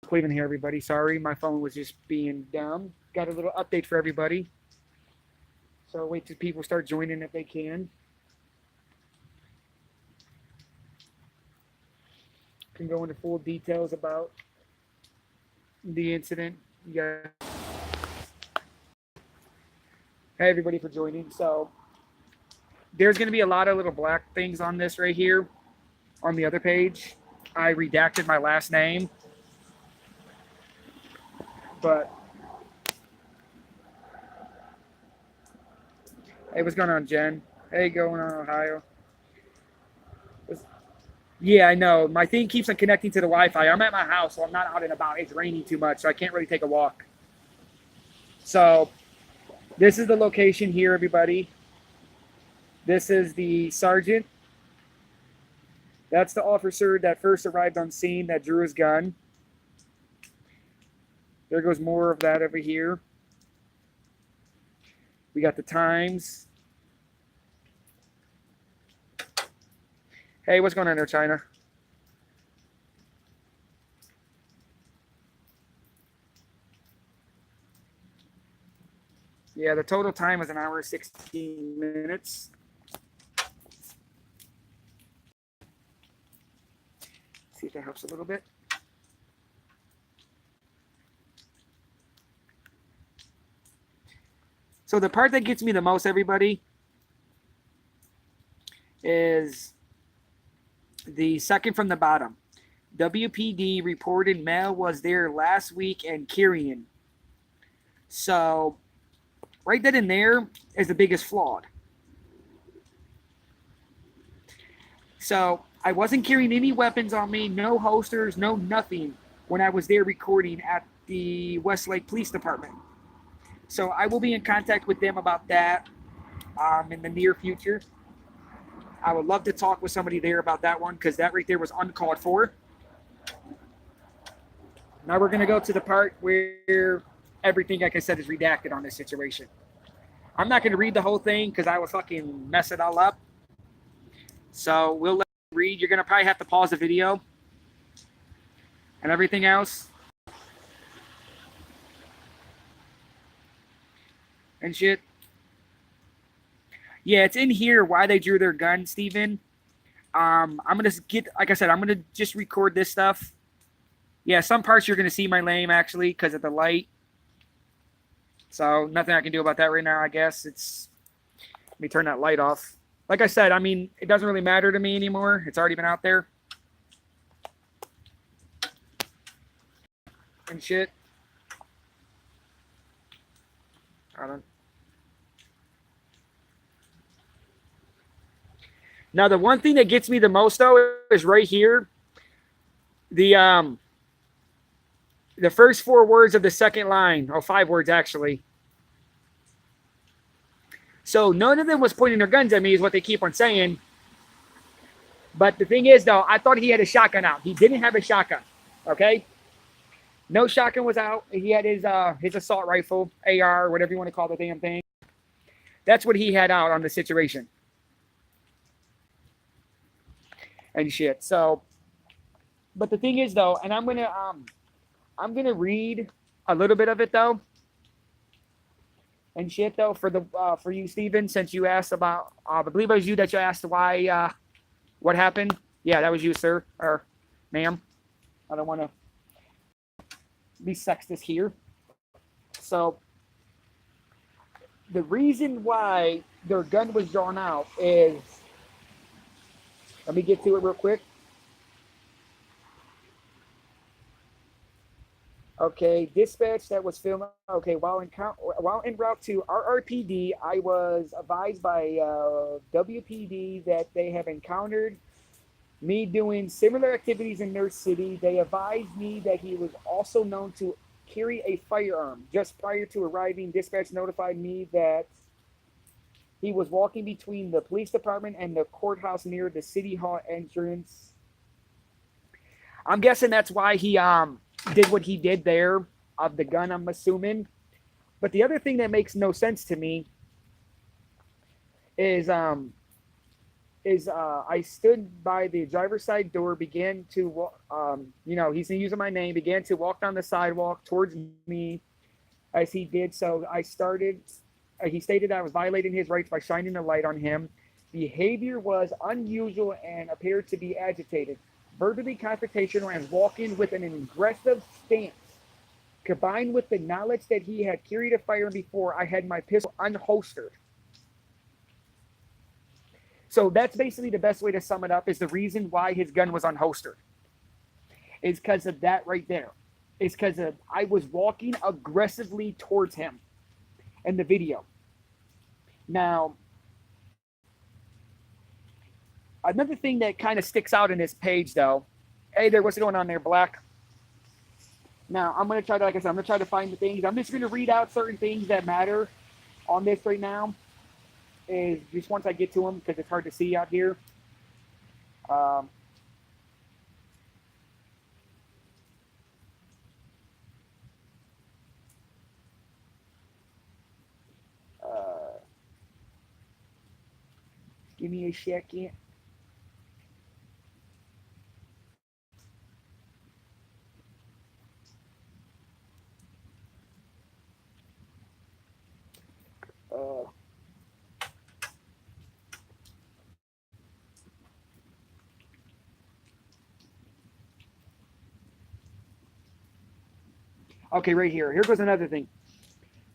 Cleveland here, everybody. Sorry, my phone was just being dumb. Got a little update for everybody. So wait till people start joining if they can. Can go into full details about the incident. Yeah. Hey, everybody, for joining. So there's going to be a lot of little black things on this right here on the other page. I redacted my last name, but hey, what's going on, Jen? Hey, going on, Ohio? Yeah, I know. My thing keeps on connecting to the Wi-Fi. I'm at my house, so I'm not out and about. It's raining too much, so I can't really take a walk. So this is the location here, everybody. This is the sergeant. That's the officer that first arrived on scene that drew his gun. There goes more of that over here. We got the times. Hey, what's going on there, China? Yeah, the total time was 1 hour 16 minutes. See if that helps a little bit. So the part that gets me the most, everybody, is the second from the bottom. WPD reported male was there last week and carrying. So right then and there is the biggest flaw. So I wasn't carrying any weapons on me, no holsters, no nothing when I was there recording at the Westlake Police Department. So I will be in contact with them about that in the near future. I would love to talk with somebody there about that one because that right there was uncalled for. Now we're going to go to the part where everything, like I said, is redacted on this situation. I'm not going to read the whole thing because I would fucking mess it all up. So we'll let you read. You're going to probably have to pause the video and everything else. And shit. Yeah, it's in here why they drew their gun, Steven. I'm going to get, like I said, I'm going to just record this stuff. Yeah, some parts you're going to see my name, actually, because of the light. So, nothing I can do about that right now, I guess. Let me turn that light off. Like I said, I mean, it doesn't really matter to me anymore. It's already been out there. And shit. I don't. Now, the one thing that gets me the most, though, is right here. The first 4 words of the second line. Oh, 5 words, actually. So, none of them was pointing their guns at me, is what they keep on saying. But the thing is, though, I thought he had a shotgun out. He didn't have a shotgun. Okay? No shotgun was out. He had his assault rifle, AR, whatever you want to call the damn thing. That's what he had out on the situation. And shit. So, but the thing is, though, and I'm gonna read a little bit of it, though. And shit, though, for you, Steven, since you asked about, I believe it was you that you asked why, what happened. Yeah, that was you, sir, or ma'am. I don't want to be sexist here. So, the reason why their gun was drawn out is, let me get to it real quick. Okay, dispatch that was filmed. Okay, while en route to RRPD, I was advised by WPD that they have encountered me doing similar activities in their city. They advised me that he was also known to carry a firearm. Just prior to arriving, dispatch notified me that he was walking between the police department and the courthouse near the city hall entrance. I'm guessing that's why he did what he did there of the gun, I'm assuming. But the other thing that makes no sense to me is is I stood by the driver's side door, began to, he's using my name, began to walk down the sidewalk towards me. As he did so, he stated I was violating his rights by shining a light on him. Behavior was unusual and appeared to be agitated, verbally confrontational, and walking with an aggressive stance. Combined with the knowledge that he had carried a firearm before, I had my pistol unholstered. So that's basically the best way to sum it up, is the reason why his gun was unholstered. Is because of that right there. It's because I was walking aggressively towards him in the video. Now, another thing that kind of sticks out in this page, though. Hey there, what's going on there, Black? Now, I'm going to try to, like I said, I'm going to try to find the things. I'm just going to read out certain things that matter on this right now. Is just once I get to them, because it's hard to see out here. Give me a second. Okay, right here. Here goes another thing.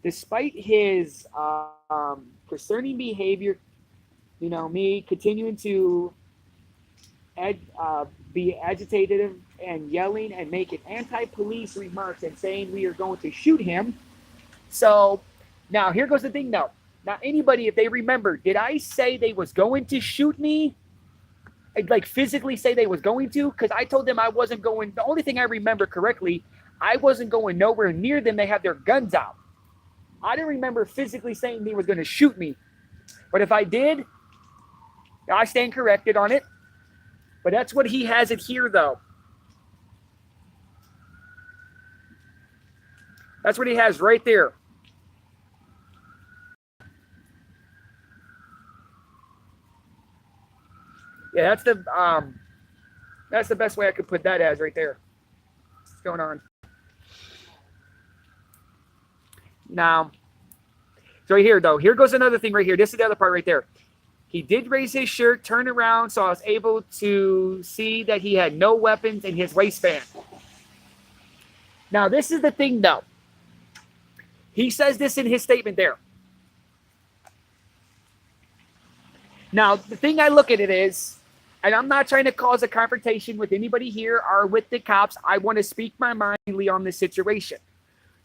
Despite his concerning behavior, me continuing to be agitated and yelling and making anti-police remarks and saying we are going to shoot him. So now here goes the thing, though. Now, anybody, if they remember, did I say they was going to shoot me? Like physically say they was going to? Because I told them I wasn't going. The only thing I remember correctly, I wasn't going nowhere near them. They had their guns out. I didn't remember physically saying they was going to shoot me. But if I did, I stand corrected on it. But that's what he has it here, though. That's what he has right there. Yeah, that's the best way I could put that as right there. What's going on? Now, so right here, though, here goes another thing right here. This is the other part right there. He did raise his shirt, turn around, so I was able to see that he had no weapons in his waistband. Now, this is the thing, though. He says this in his statement there. Now, the thing I look at it is, and I'm not trying to cause a confrontation with anybody here or with the cops. I want to speak my mind on this situation.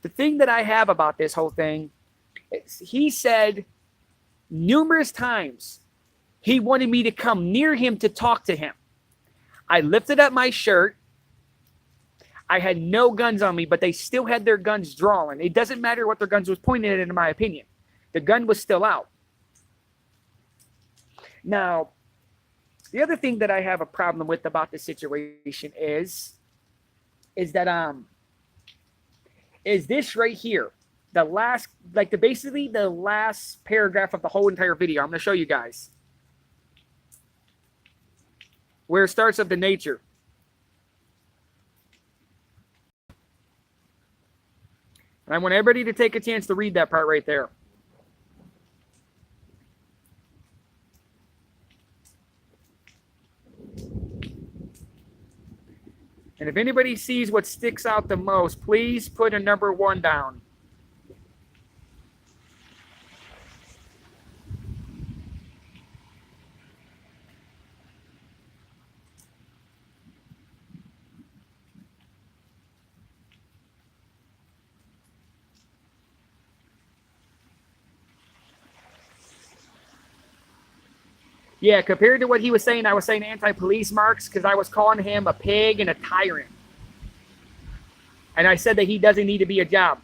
The thing that I have about this whole thing is he said numerous times he wanted me to come near him to talk to him. I lifted up my shirt. I had no guns on me, but they still had their guns drawn. It doesn't matter what their guns was pointing at, in my opinion. The gun was still out. Now, the other thing that I have a problem with about this situation is that is this right here, the last, basically the last paragraph of the whole entire video. I'm going to show you guys where it starts of the nature. And I want everybody to take a chance to read that part right there. And if anybody sees what sticks out the most, please put a number 1 down. Yeah, compared to what he was saying, I was saying anti-police marks because I was calling him a pig and a tyrant. And I said that he doesn't need to be a job.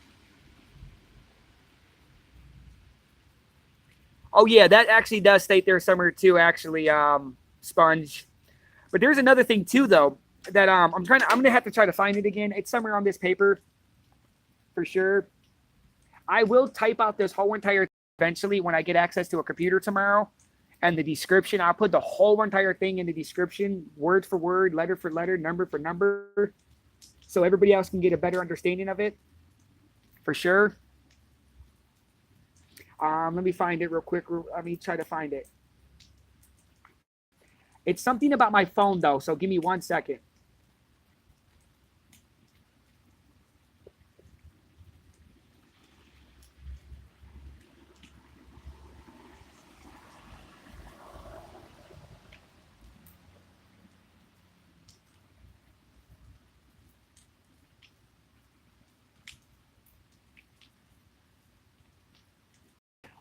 Oh, yeah, that actually does state there somewhere too, actually, Sponge. But there's another thing too, though, that I'm going to have to try to find it again. It's somewhere on this paper for sure. I will type out this whole entire thing eventually when I get access to a computer tomorrow. and the description. I'll put the whole entire thing in the description, word for word, letter for letter, number for number, so everybody else can get a better understanding of it, for sure. Let me find it real quick. Let me try to find it. It's something about my phone, though, so give me 1 second.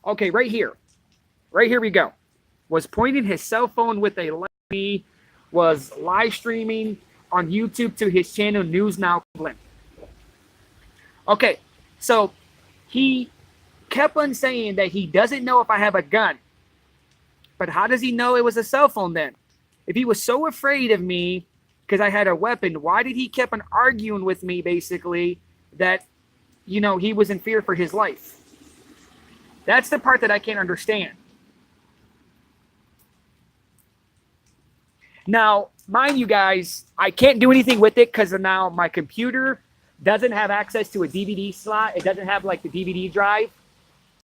Okay, right here. Right here we go. Was pointing his cell phone with a left, was live streaming on YouTube to his channel News Now Cleveland. Okay, so he kept on saying that he doesn't know if I have a gun. But how does he know it was a cell phone then? If he was so afraid of me because I had a weapon, why did he keep on arguing with me basically that, you know, he was in fear for his life? That's the part that I can't understand. Now, mind you guys, I can't do anything with it because now my computer doesn't have access to a DVD slot. It doesn't have like the DVD drive.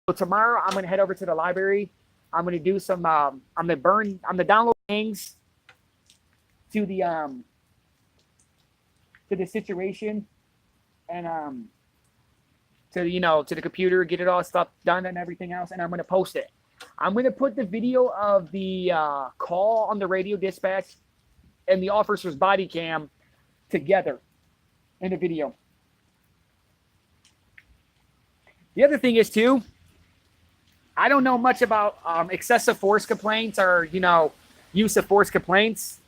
So tomorrow I'm going to head over to the library. I'm going to do some, I'm going to download things to the situation and, to, you know, to the computer, get it all stuff done and everything else. And I'm going to post it. I'm going to put the video of the call on the radio dispatch and the officer's body cam together in a video. The other thing is, too, I don't know much about excessive force complaints or, you know, use of force complaints.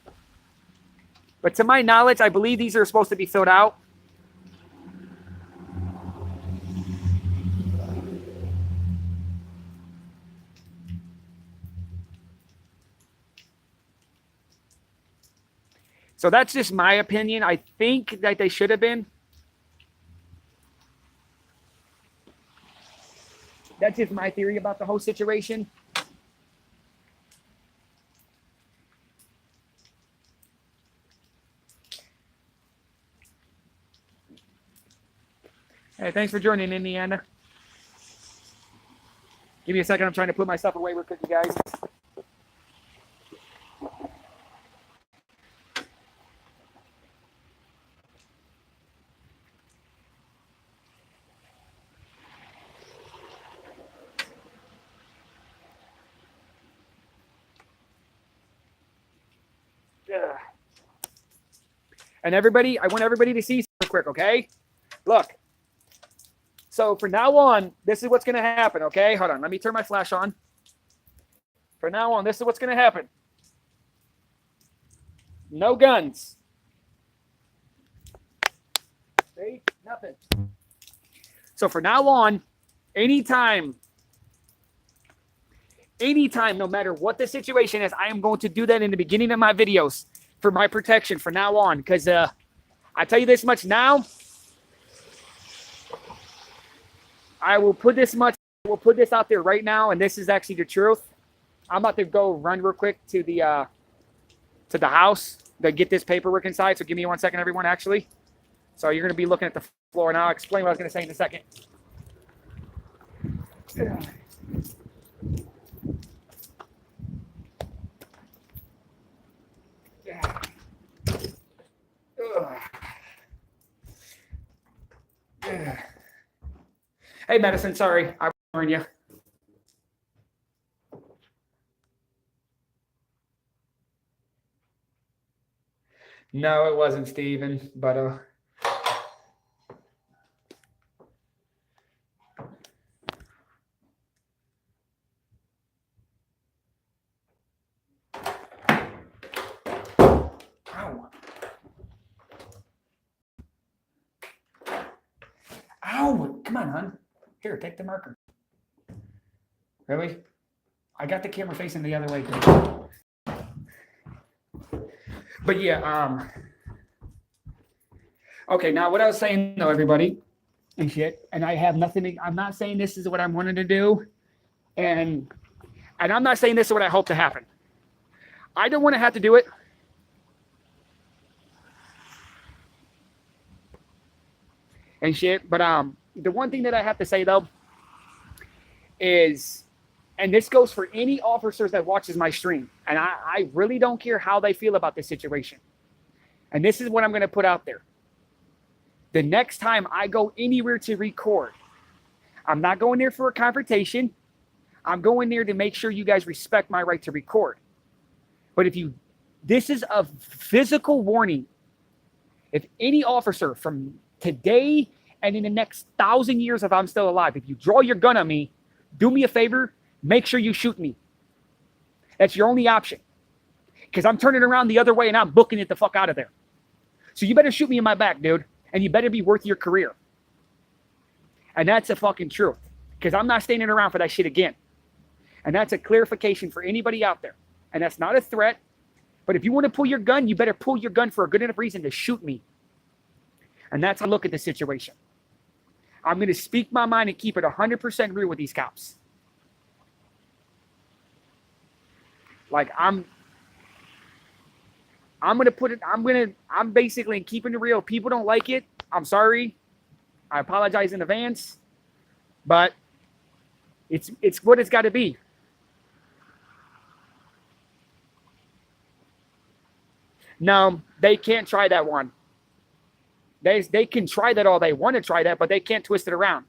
But to my knowledge, I believe these are supposed to be filled out. So that's just my opinion. I think that they should have been. That's just my theory about the whole situation. Hey, thanks for joining, Indiana. Give me a second. I'm trying to put myself away real quick, you guys. And everybody, I want everybody to see real quick, okay? Look. So from now on, this is what's going to happen, okay? Hold on. Let me turn my flash on. From now on, this is what's going to happen. No guns. See? Nothing. So from now on, anytime, no matter what the situation is, I am going to do that in the beginning of my videos for my protection from now on. Because I tell you this much now, I will put this out there right now, and this is actually the truth. I'm about to go run real quick to the house to get this paperwork inside. So give me 1 second, everyone, actually. So you're going to be looking at the floor, and I'll explain what I was going to say in a second. Hey, Medicine, sorry, I warned you. No, it wasn't Steven, but Ow! Come on, hon. Here, take the marker. Really? I got the camera facing the other way. But yeah, okay, now what I was saying though, everybody, and shit, and I have nothing, I'm not saying this is what I'm wanting to do, and And I'm not saying this is what I hope to happen. I don't want to have to do it. And shit. But the one thing that I have to say though is, and this goes for any officers that watches my stream, and I really don't care how they feel about this situation. And this is what I'm going to put out there. The next time I go anywhere to record, I'm not going there for a confrontation. I'm going there to make sure you guys respect my right to record. But this is a physical warning. If any officer from today and in the next 1,000 years, if I'm still alive, if you draw your gun on me, do me a favor, make sure you shoot me. That's your only option. Because I'm turning around the other way and I'm booking it the fuck out of there. So you better shoot me in my back, dude. And you better be worth your career. And that's the fucking truth. Because I'm not standing around for that shit again. And that's a clarification for anybody out there. And that's not a threat. But if you want to pull your gun, you better pull your gun for a good enough reason to shoot me. And that's how I look at the situation. I'm going to speak my mind and keep it 100% real with these cops. Like I'm basically keeping it real. People don't like it. I'm sorry. I apologize in advance. But it's what it's got to be. No, they can't try that one. They can try that all they want to try that, but they can't twist it around.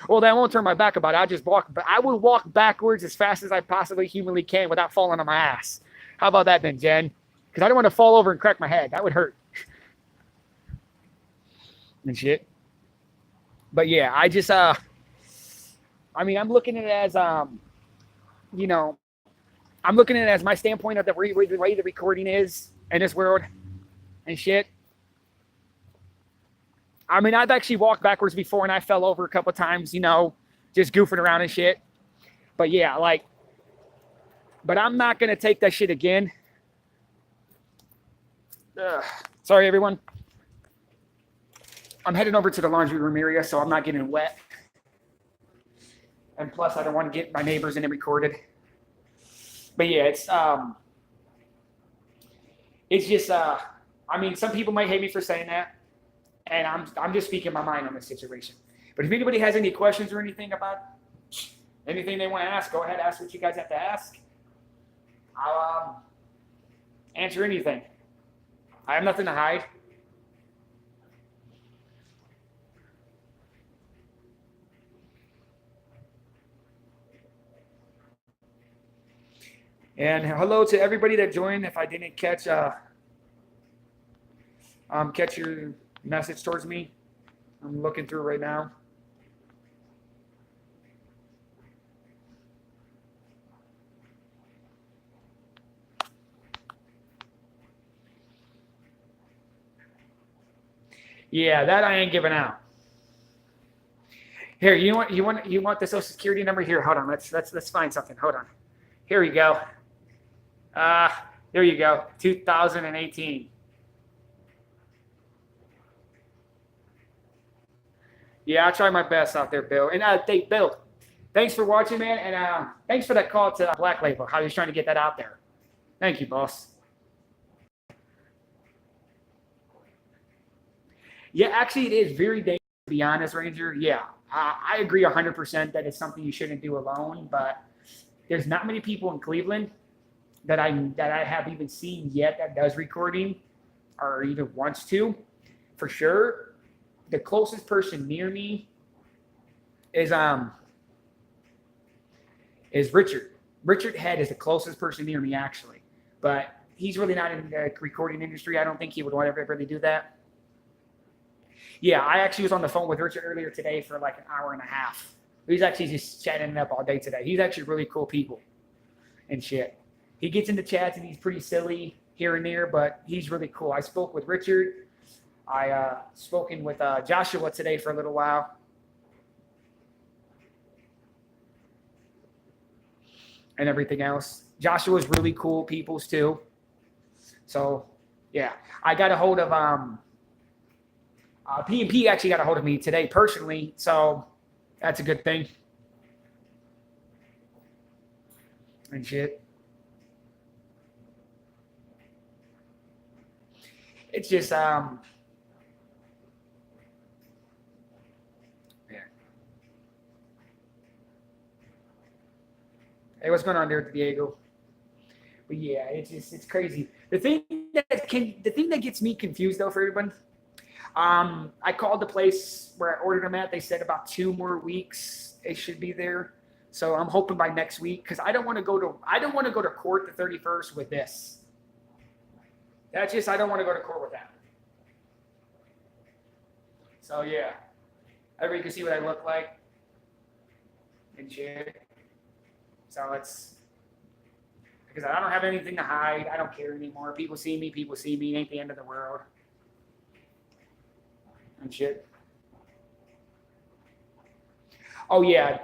Well, I won't turn my back about it. I'll just walk. But I will walk backwards as fast as I possibly humanly can without falling on my ass. How about that then, Jen? Because I don't want to fall over and crack my head. That would hurt. And shit. But yeah, I just I'm looking at it as I'm looking at it as my standpoint of the way the recording is in this world and shit. I mean, I've actually walked backwards before and I fell over a couple times, just goofing around and shit. But yeah, but I'm not going to take that shit again. Sorry, everyone. I'm heading over to the laundry room area, so I'm not getting wet. And plus, I don't want to get my neighbors in it recorded. But yeah, it's just, some people might hate me for saying that. And I'm just speaking my mind on the situation. But if anybody has any questions or anything about anything they want to ask, go ahead, ask what you guys have to ask. I'll answer anything. I have nothing to hide. And hello to everybody that joined. If I didn't catch your message towards me, I'm looking through right now. Yeah, that I ain't giving out. Here, you want the social security number? Here, hold on. Let's find something. Hold on. Here we go. There you go. 2018. Yeah, I'll try my best out there, Bill. And Bill, thanks for watching, man. And thanks for that call to Black Label. How he's trying to get that out there. Thank you, boss. Yeah, actually, it is very dangerous, to be honest, Ranger. Yeah, I agree 100% that it's something you shouldn't do alone. But there's not many people in Cleveland that I have even seen yet that does recording or even wants to. For sure, the closest person near me is Richard. Richard Head is the closest person near me, actually. But he's really not in the recording industry. I don't think he would want to really do that. Yeah, I actually was on the phone with Richard earlier today for like an hour and a half. He's actually just chatting it up all day today. He's actually really cool people and shit. He gets into chats and he's pretty silly here and there, but he's really cool. I spoke with Richard. I spoken with Joshua today for a little while. And everything else. Joshua's really cool peoples too. So, yeah. I got a hold of P&P actually got a hold of me today personally, so that's a good thing. and shit. It's just yeah. Hey, what's going on there, Diego? But yeah, it's crazy. The thing that gets me confused though for everyone. I called the place where I ordered them at. They said about 2 more weeks it should be there. So I'm hoping by next week because I don't want to go to court the 31st with this. That's just I don't want to go to court with that. So yeah, everybody can see what I look like and shit. So it's because I don't have anything to hide. I don't care anymore. People see me. People see me. It ain't the end of the world and shit. Oh yeah,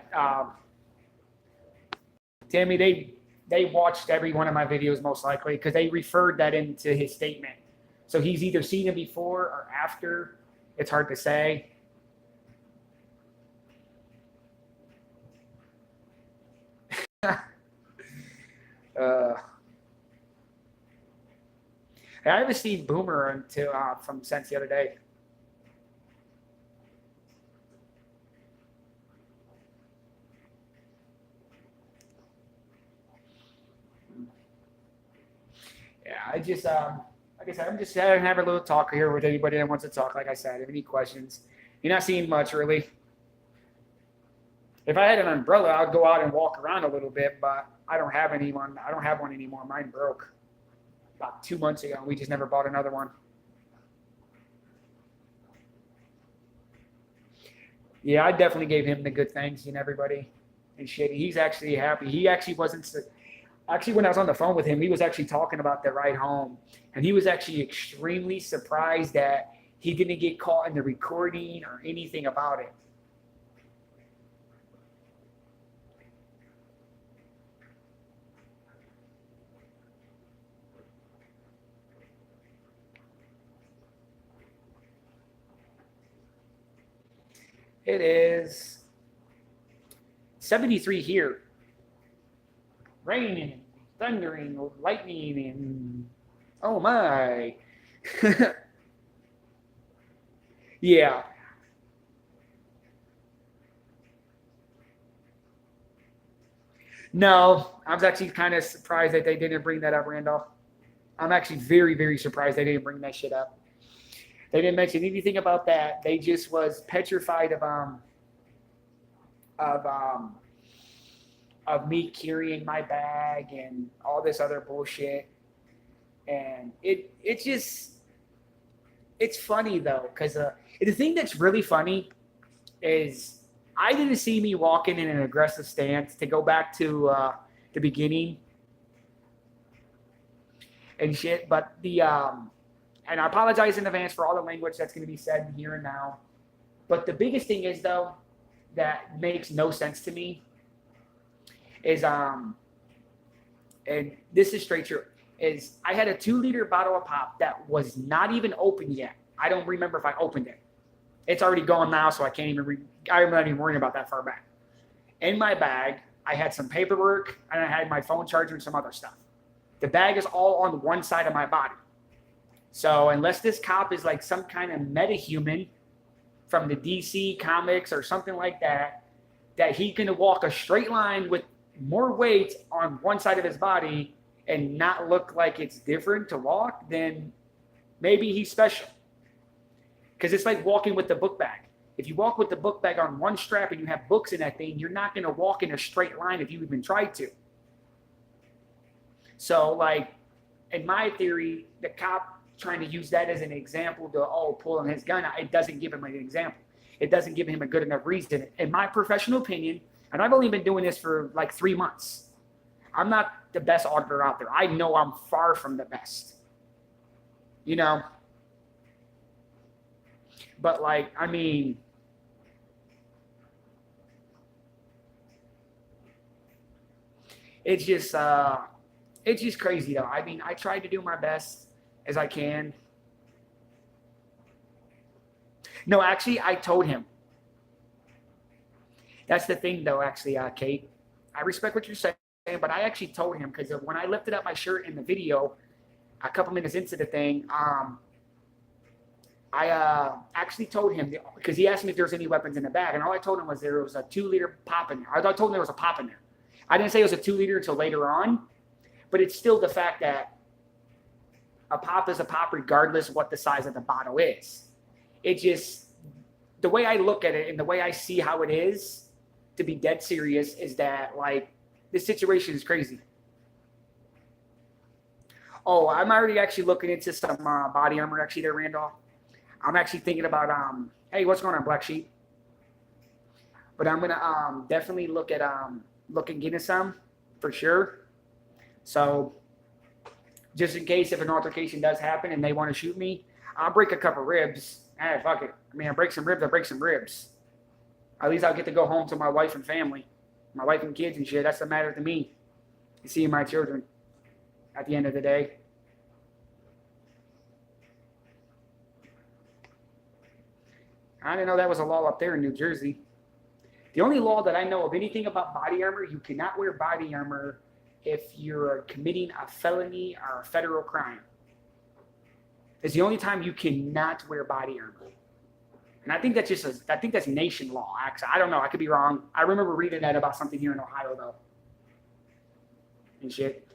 Tammy. They watched every one of my videos most likely because they referred that into his statement. So he's either seen it before or after. It's hard to say. uh, I haven't seen Boomer until from since the other day. Yeah, I just like I said, I'm just having a little talk here with anybody that wants to talk. Like I said, if any questions, you're not seeing much really. If I had an umbrella, I'd go out and walk around a little bit, but I don't have anyone. I don't have one anymore. Mine broke about 2 months ago. We just never bought another one. Yeah, I definitely gave him the good thanks and everybody and shit. He's actually happy. He actually wasn't actually when I was on the phone with him, he was actually talking about the ride home, and he was actually extremely surprised that he didn't get caught in the recording or anything about it. It is 73 here, raining, thundering, lightning, and oh my. Yeah. No, I was actually kind of surprised that they didn't bring that up, Randolph. I'm actually very, very surprised they didn't bring that shit up. They didn't mention anything about that. They just was petrified of um of me carrying my bag and all this other bullshit. And it's just it's funny though, because the thing that's really funny is I didn't see me walking in an aggressive stance to go back to the beginning and shit. But and I apologize in advance for all the language that's going to be said here and now. But the biggest thing is though that makes no sense to me is and this is straight true is I had a 2 liter bottle of pop that was not even open yet. I don't remember if I opened it. It's already gone now, so I can't even. I'm not even worrying about that far back. In my bag, I had some paperwork and I had my phone charger and some other stuff. The bag is all on one side of my body. So unless this cop is like some kind of metahuman from the DC comics or something like that, that he can walk a straight line with more weight on one side of his body and not look like it's different to walk, then maybe he's special. Because it's like walking with the book bag. If you walk with the book bag on one strap and you have books in that thing, you're not going to walk in a straight line if you even tried to. So, like, in my theory, the cop trying to use that as an example to, pulling his gun out, it doesn't give him an example. It doesn't give him a good enough reason. In my professional opinion, and I've only been doing this for like 3 months, I'm not the best auditor out there. I know I'm far from the best. You know? But, like, I mean, it's just crazy, though. I mean, I tried to do my best as I can. No, actually, I told him. That's the thing, though, actually, Kate. I respect what you're saying. but I actually told him because when I lifted up my shirt in the video, a couple minutes into the thing, I actually told him because he asked me if there's any weapons in the bag, and all I told him was there was a 2-liter pop in there. I told him there was a pop in there. I didn't say it was a 2-liter until later on, but it's still the fact that a pop is a pop regardless of what the size of the bottle is. It just, the way I look at it and the way I see how it is, to be dead serious, is that like this situation is crazy. Oh, I'm already actually looking into some body armor actually there, Randolph. I'm actually thinking about, hey, what's going on, Black Sheep? But I'm going to definitely look at getting some for sure. So just in case if an altercation does happen and they want to shoot me, I'll break a couple ribs. Hey, fuck it. I mean, I break some ribs, I break some ribs. At least I'll get to go home to my wife and family. My wife and kids and shit. That's the matter to me. Seeing my children at the end of the day. I didn't know that was a law up there in New Jersey. The only law that I know of anything about body armor, you cannot wear body armor if you're committing a felony or a federal crime. It's the only time you cannot wear body armor. And I think that's I think that's nation law. Actually, I don't know. I could be wrong. I remember reading that about something here in Ohio, though. And shit.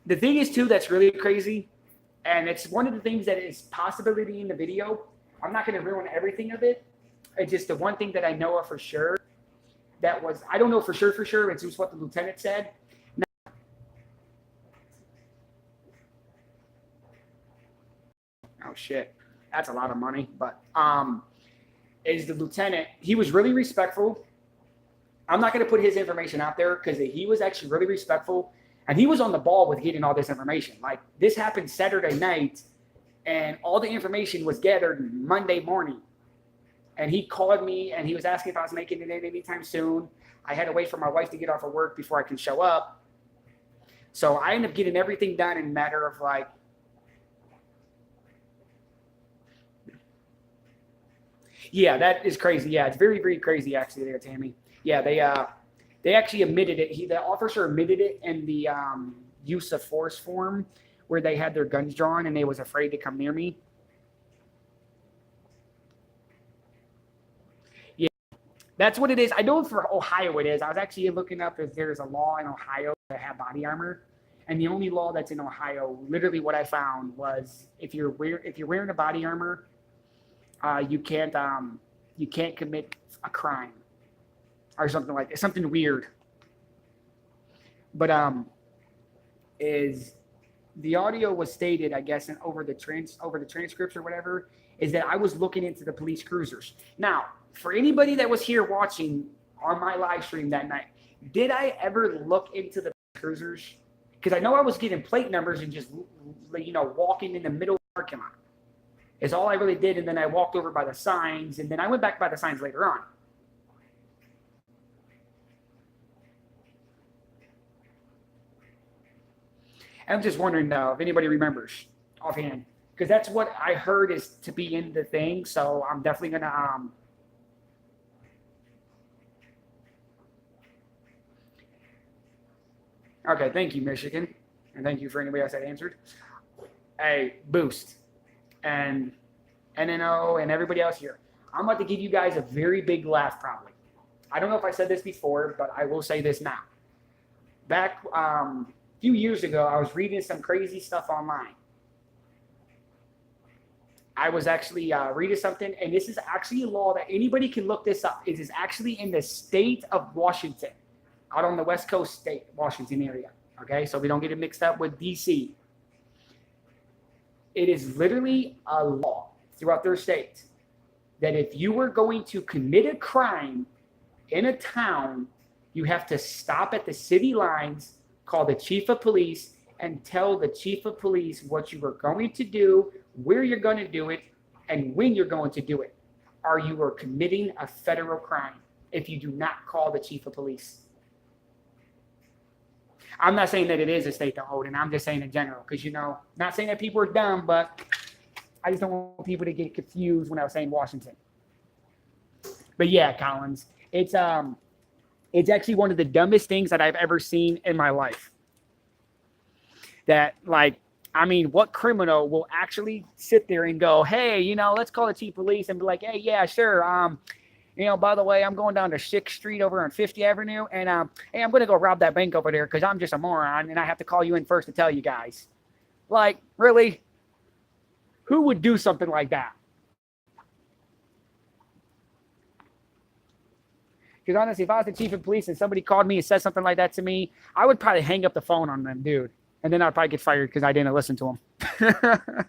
The thing is, too, that's really crazy. And it's one of the things that is possibility in the video. I'm not going to ruin everything of it. It's just the one thing that I know of for sure. That was, I don't know for sure. It's just what the lieutenant said. Now, oh, shit. That's a lot of money. But is the lieutenant, he was really respectful. I'm not going to put his information out there because he was actually really respectful. And he was on the ball with getting all this information. Like, this happened Saturday night, and all the information was gathered Monday morning. And he called me, and he was asking if I was making it in anytime soon. I had to wait for my wife to get off of work before I can show up. So I ended up getting everything done in a matter of, like, yeah, that is crazy. Yeah, it's very, very crazy, actually, there, Tammy. Yeah, they actually admitted it. The officer admitted it in the use of force form where they had their guns drawn and they was afraid to come near me. Yeah, that's what it is. I know for Ohio it is. I was actually looking up if there's a law in Ohio that have body armor. And the only law that's in Ohio, literally what I found was if you're wearing a body armor, you can't commit a crime. Or something like that, something weird. But is the audio was stated, I guess, and over the transcripts or whatever, is that I was looking into the police cruisers. Now, for anybody that was here watching on my live stream that night, did I ever look into the cruisers? Because I know I was getting plate numbers and just, walking in the middle of the parking lot. Is all I really did, and then I walked over by the signs, and then I went back by the signs later on. I'm just wondering now if anybody remembers offhand, because that's what I heard is to be in the thing. So I'm definitely gonna Okay, thank you, Michigan, and thank you for anybody else that answered. Hey, Boost, and NNO, and everybody else here. I'm about to give you guys a very big laugh, probably. I don't know if I said this before, but I will say this now. Back few years ago, I was reading some crazy stuff online. I was actually reading something, and this is actually a law that anybody can look this up. It is actually in the state of Washington, out on the West Coast state, Washington area. Okay, so we don't get it mixed up with D.C. It is literally a law throughout their state that if you were going to commit a crime in a town, you have to stop at the city lines, call the chief of police, and tell the chief of police what you are going to do, where you're going to do it, and when you're going to do it. Or you are committing a federal crime if you do not call the chief of police. I'm not saying that it is a state to hold, and I'm just saying in general, because, not saying that people are dumb, but I just don't want people to get confused when I was saying Washington. But yeah, Collins, It's um it's actually one of the dumbest things that I've ever seen in my life. That like I mean, what criminal will actually sit there and go, "Hey, let's call the chief of police and be like, hey, yeah, sure. By the way, I'm going down to 6th Street over on 50th Avenue, and hey, I'm gonna go rob that bank over there because I'm just a moron, and I have to call you in first to tell you guys." Like, really? Who would do something like that? Because honestly, if I was the chief of police and somebody called me and said something like that to me, I would probably hang up the phone on them, dude, and then I'd probably get fired because I didn't listen to them.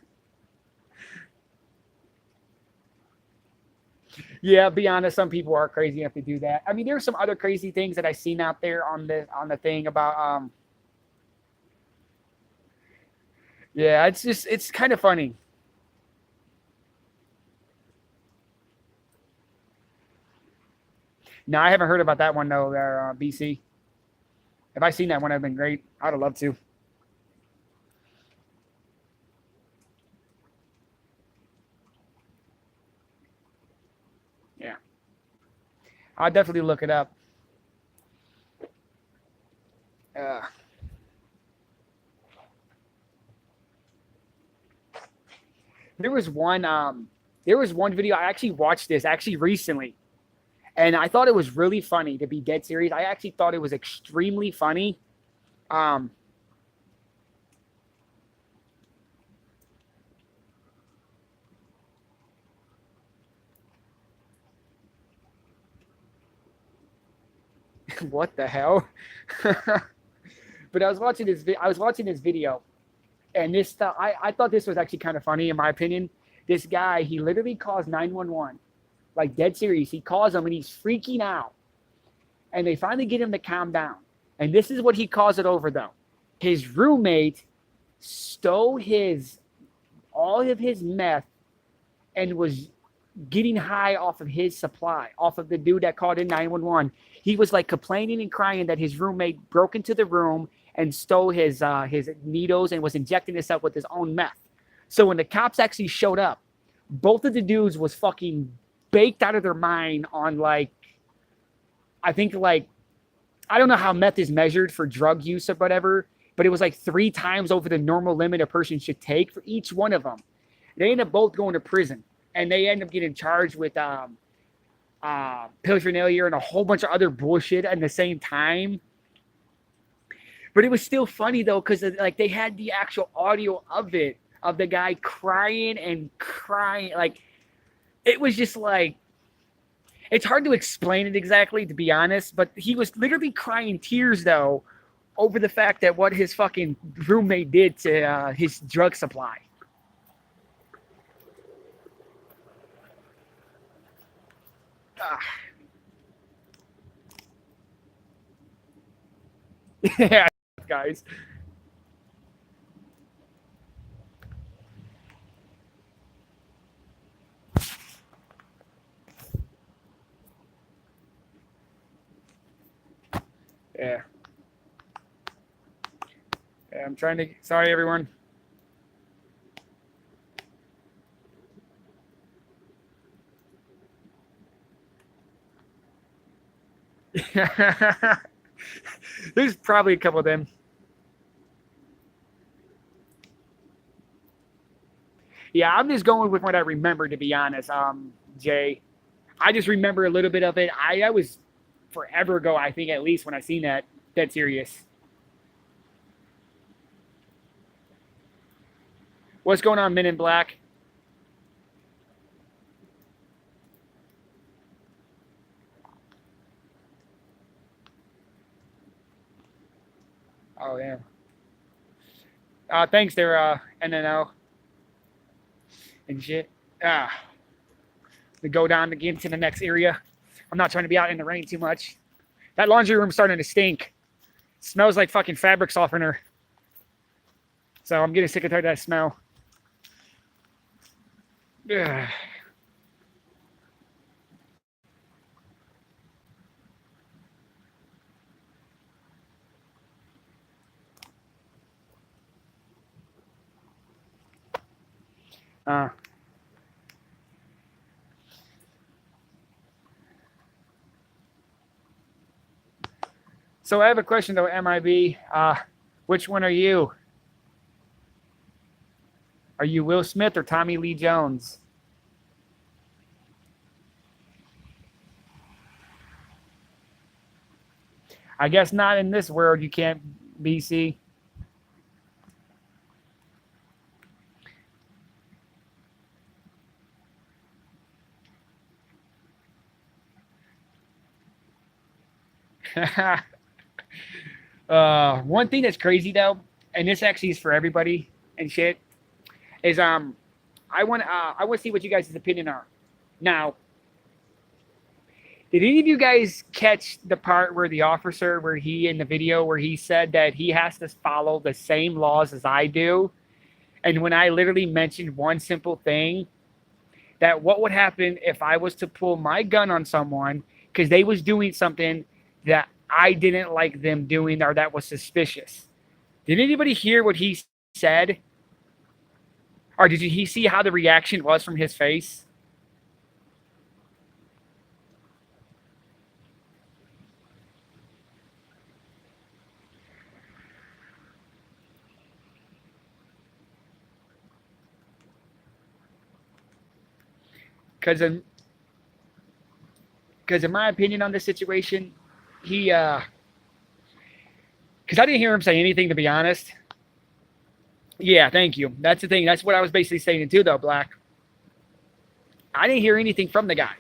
Yeah, be honest. Some people are crazy enough to do that. I mean, there's some other crazy things that I've seen out there on the thing about. Yeah, it's kind of funny. No, I haven't heard about that one though. There, BC. If I seen that one, I'd been great. I'd have loved to. Yeah, I'll definitely look it up. Uh, there was one. There was one video. I actually watched this actually recently, and I thought it was really funny. To be dead serious, I actually thought it was extremely funny. Um, what the hell? But I was watching this. I was watching this video, and this stuff. I thought this was actually kind of funny in my opinion. This guy, he literally calls 911, like dead serious. He calls them and he's freaking out, and they finally get him to calm down. And this is what he calls it over though. His roommate stole his all of his meth and was getting high off of his supply, off of the dude that called in 911. He was like complaining and crying that his roommate broke into the room and stole his needles and was injecting himself with his own meth. So when the cops actually showed up, both of the dudes was fucking baked out of their mind on like I think like I don't know how meth is measured for drug use or whatever, but it was like 3 times over the normal limit a person should take for each one of them. They end up both going to prison, and they end up getting charged with paraphernalia and a whole bunch of other bullshit at the same time. But it was still funny though, because like they had the actual audio of it, of the guy crying and crying. Like it was just like it's hard to explain it exactly, to be honest. But he was literally crying tears though over the fact that what his fucking roommate did to his drug supply. Ah. Yeah, guys. Yeah. Yeah, I'm trying to. Sorry, everyone. There's probably a couple of them. Yeah, I'm just going with what I remember, to be honest. Jay, I just remember a little bit of it. I was forever ago, I think, at least when I seen that. Dead serious. What's going on, Men in Black? Oh yeah. Thanks there, NNO and shit. To go down again to the next area. I'm not trying to be out in the rain too much. That laundry room's starting to stink. It smells like fucking fabric softener. So I'm getting sick and tired of that smell. Ugh. Uh, So I have a question though, MIB. Which one are you? Are you Will Smith or Tommy Lee Jones? I guess not in this world. You can't BC. One thing that's crazy though, and this actually is for everybody and shit, is I want to see what you guys' opinion are. Now, did any of you guys catch the part where the officer, where he in the video, where he said that he has to follow the same laws as I do? And when I literally mentioned one simple thing, that what would happen if I was to pull my gun on someone because they was doing something that I didn't like them doing or that was suspicious. Did anybody hear what he said? Or did he see how the reaction was from his face? Because in my opinion on this situation, he because I didn't hear him say anything, to be honest. Yeah, thank you. That's the thing. That's what I was basically saying too, though, Black. I didn't hear anything from the guy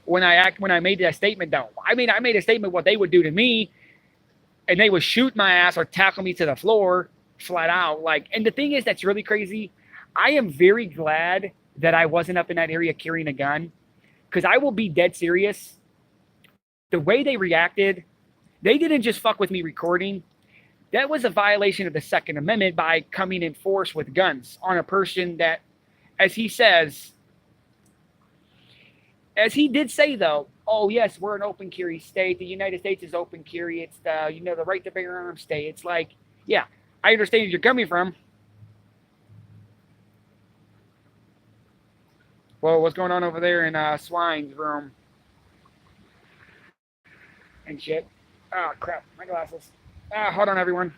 when I made that statement, though. I mean, I made a statement what they would do to me, and they would shoot my ass or tackle me to the floor flat out. Like, and the thing is, that's really crazy. I am very glad that I wasn't up in that area carrying a gun, because I will be dead serious. The way they reacted, they didn't just fuck with me recording. That was a violation of the Second Amendment by coming in force with guns on a person that, as he says, as he did say though, oh yes, we're an open carry state. The United States is open carry. It's the right to bear arms state. It's like, yeah, I understand where you're coming from. Well, what's going on over there in Swine's room and shit? Oh crap, my glasses. Hold on, everyone.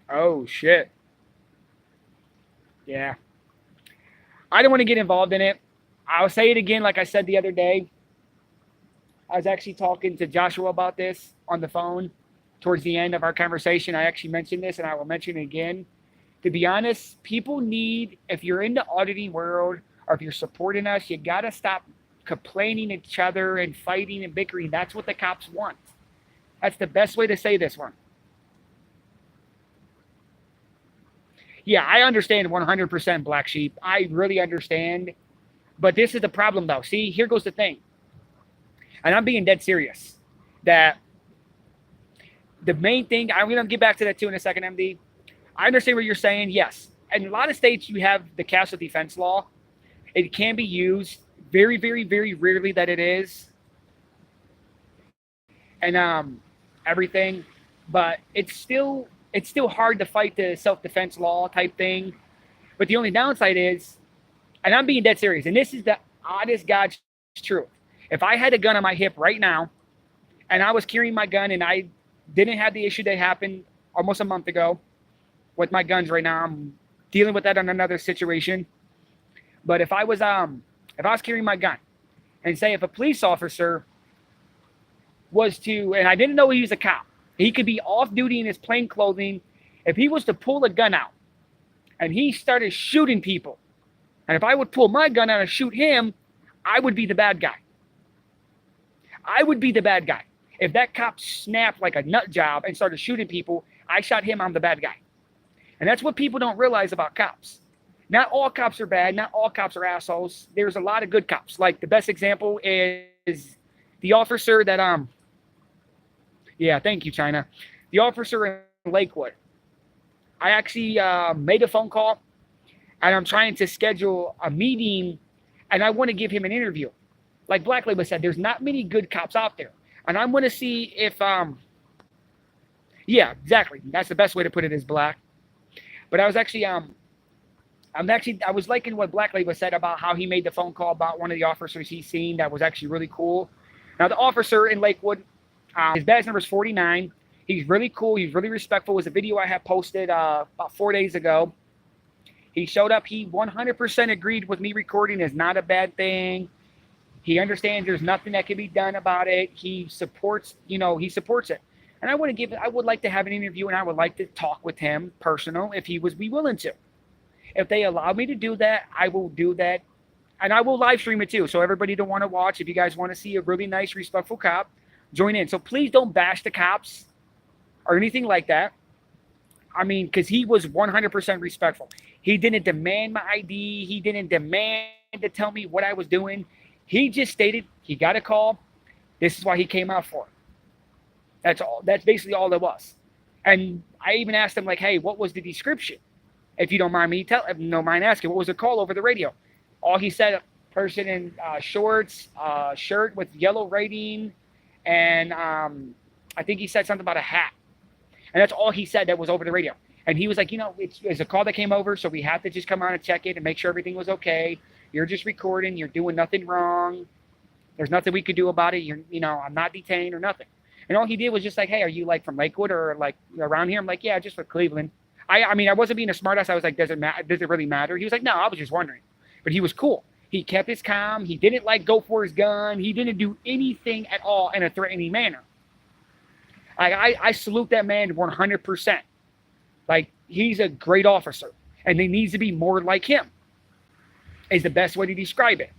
Oh shit. Yeah. I don't want to get involved in it. I'll say it again, like I said the other day. I was actually talking to Joshua about this on the phone towards the end of our conversation. I actually mentioned this, and I will mention it again. To be honest, people need, if you're in the auditing world or if you're supporting us, you got to stop complaining at each other and fighting and bickering. That's what the cops want. That's the best way to say this one. Yeah, I understand 100% Black Sheep. I really understand. But this is the problem, though. See, here goes the thing. And I'm being dead serious. That the main thing, I'm going to get back to that too in a second, MD. I understand what you're saying, yes. In a lot of states, you have the castle defense law. It can be used. Very, very, very rarely that it is. And everything. But it's still hard to fight the self-defense law type thing. But the only downside is, and I'm being dead serious, and this is the honest God's truth. If I had a gun on my hip right now, and I was carrying my gun, and I didn't have the issue that happened almost a month ago with my guns right now, I'm dealing with that on another situation. But if I was carrying my gun, and say if a police officer was to, and I didn't know he was a cop, he could be off duty in his plain clothing. If he was to pull a gun out and he started shooting people, and if I would pull my gun out and shoot him, I would be the bad guy. I would be the bad guy. If that cop snapped like a nut job and started shooting people, I shot him, I'm the bad guy. And that's what people don't realize about cops. Not all cops are bad. Not all cops are assholes. There's a lot of good cops. Like the best example is the officer that yeah, thank you, China. The officer in Lakewood. I actually made a phone call, and I'm trying to schedule a meeting, and I want to give him an interview. Like Black Label said, there's not many good cops out there, and I'm going to see if yeah, exactly. That's the best way to put it, is Black. But I was actually I was liking what Black Label said about how he made the phone call about one of the officers he's seen. That was actually really cool. Now, the officer in Lakewood, his badge number is 49. He's really cool. He's really respectful. It was a video I had posted about 4 days ago. He showed up. He 100% agreed with me recording is not a bad thing. He understands there's nothing that can be done about it. He supports, he supports it. And I would like to have an interview, and I would like to talk with him personal if he would be willing to. If they allow me to do that, I will do that. And I will live stream it too. So everybody don't want to watch. If you guys want to see a really nice, respectful cop, join in. So please don't bash the cops or anything like that. I mean, because he was 100% respectful. He didn't demand my ID. He didn't demand to tell me what I was doing. He just stated he got a call. This is why he came out for it. That's all. That's basically all it was. And I even asked him, like, hey, what was the description? If you don't mind me asking, what was the call over the radio? All he said, a person in shorts, shirt with yellow writing, and I think he said something about a hat. And that's all he said that was over the radio. And he was like, it's a call that came over, so we have to just come on and check it and make sure everything was okay. You're just recording. You're doing nothing wrong. There's nothing we could do about it. I'm not detained or nothing. And all he did was just like, hey, are you like from Lakewood or like around here? I'm like, yeah, just for Cleveland. I mean, I wasn't being a smartass. I was like, does it really matter? He was like, no, I was just wondering. But he was cool. He kept his calm. He didn't like go for his gun. He didn't do anything at all in a threatening manner. I salute that man 100%. Like, he's a great officer. And there needs to be more like him. Is the best way to describe it.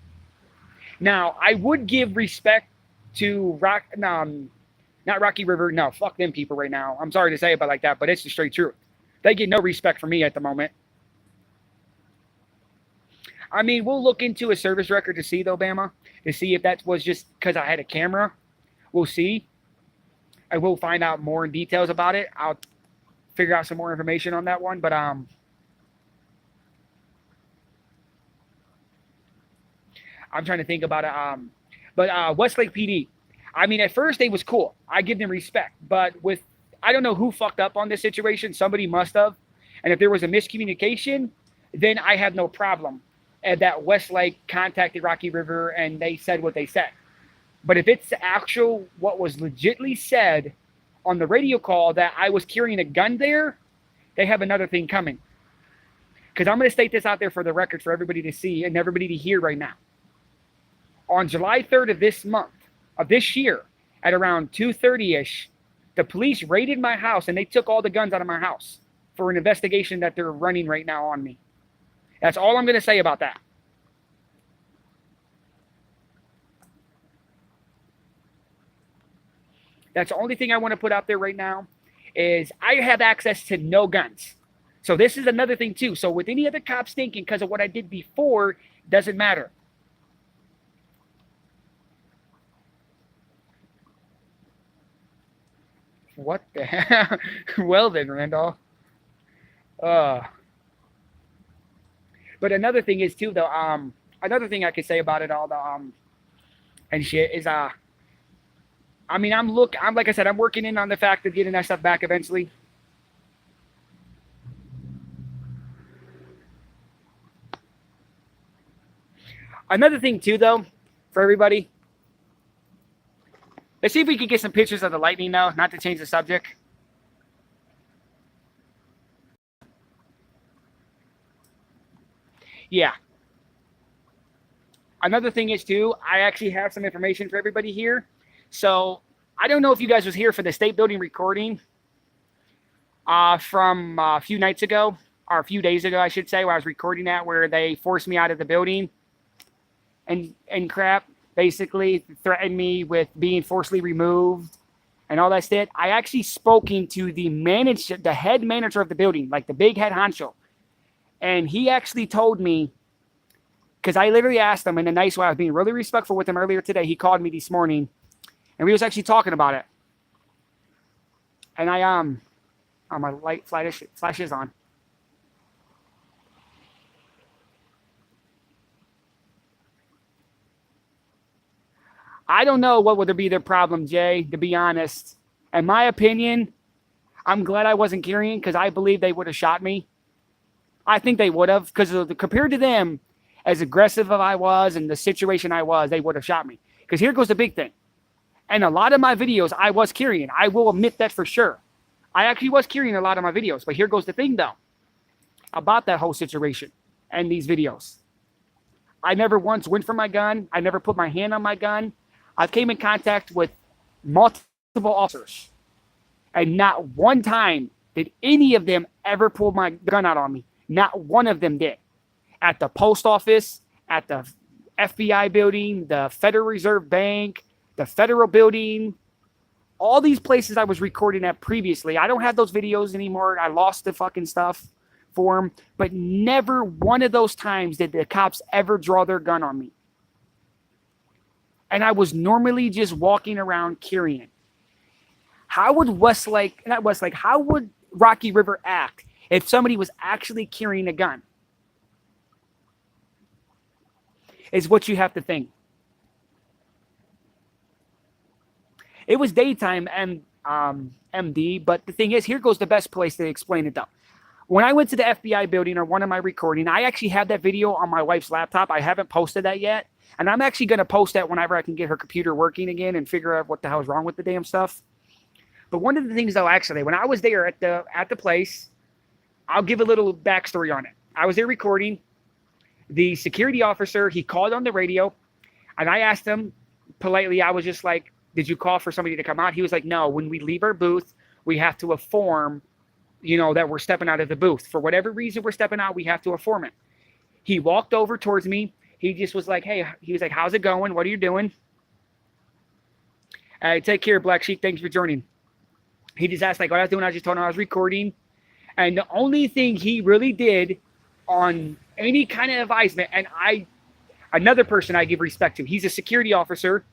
Now, I would give respect to not Rocky River. No, fuck them people right now. I'm sorry to say it like that, but it's the straight truth. They get no respect from me at the moment. I mean, we'll look into a service record to see, though, Bama, to see if that was just because I had a camera. We'll see. I will find out more details about it. I'll figure out some more information on that one. But I'm trying to think about it. But Westlake PD. I mean, at first they was cool. I give them respect. But I don't know who fucked up on this situation. Somebody must have. And if there was a miscommunication, then I have no problem. And that Westlake contacted Rocky River and they said what they said. But if it's actual what was legitly said on the radio call that I was carrying a gun there, they have another thing coming. Because I'm going to state this out there for the record for everybody to see and everybody to hear right now. On July 3rd of this year, at around 2:30-ish, the police raided my house and they took all the guns out of my house for an investigation that they're running right now on me. That's all I'm going to say about that. That's the only thing I want to put out there right now is I have access to no guns. So this is another thing too. So with any other cops thinking because of what I did before, doesn't matter. What the hell? Well then, Randolph. But another thing is too, though. Another thing I could say about it all, though, and shit is, I mean, I'm like I said, I'm working in on the fact of getting that stuff back eventually. Another thing too, though, for everybody. Let's see if we can get some pictures of the lightning now, not to change the subject. Yeah. Another thing is, too, I actually have some information for everybody here. So, I don't know if you guys was here for the state building recording from a few nights ago, or a few days ago, I should say, where I was recording that, where they forced me out of the building and crap. Basically threatened me with being forcibly removed and all that shit. I actually spoken to the head manager of the building, like the big head honcho. And he actually told me, because I literally asked him in a nice way, I was being really respectful with him earlier today. He called me this morning and we was actually talking about it. And my light flash is on. I don't know what would be their problem, Jay, to be honest. In my opinion, I'm glad I wasn't carrying because I believe they would have shot me. I think they would have, because compared to them, as aggressive as I was and the situation I was, they would have shot me. Because here goes the big thing. And a lot of my videos, I was carrying. I will admit that for sure. I actually was carrying a lot of my videos. But here goes the thing, though, about that whole situation and these videos. I never once went for my gun. I never put my hand on my gun. I came in contact with multiple officers. And not one time did any of them ever pull my gun out on me. Not one of them did. At the post office, at the FBI building, the Federal Reserve Bank, the federal building, all these places I was recording at previously. I don't have those videos anymore. I lost the fucking stuff for them. But never one of those times did the cops ever draw their gun on me. And I was normally just walking around carrying. How would how would Rocky River act if somebody was actually carrying a gun? Is what you have to think. It was daytime and MD, but the thing is, here goes the best place to explain it though. When I went to the FBI building or one of my recording, I actually have that video on my wife's laptop. I haven't posted that yet. And I'm actually going to post that whenever I can get her computer working again and figure out what the hell is wrong with the damn stuff. But one of the things though, actually, when I was there at the place, I'll give a little backstory on it. I was there recording. The security officer, he called on the radio, and I asked him politely, I was just like, did you call for somebody to come out? He was like, no, when we leave our booth, we have to inform, that we're stepping out of the booth. For whatever reason we're stepping out, we have to inform it. He walked over towards me. He just was like, hey, he was like, how's it going? What are you doing? Take care, Black Sheep. Thanks for joining. He just asked like what I was doing. I just told him I was recording. And the only thing he really did on any kind of advisement, and another person I give respect to, he's a security officer,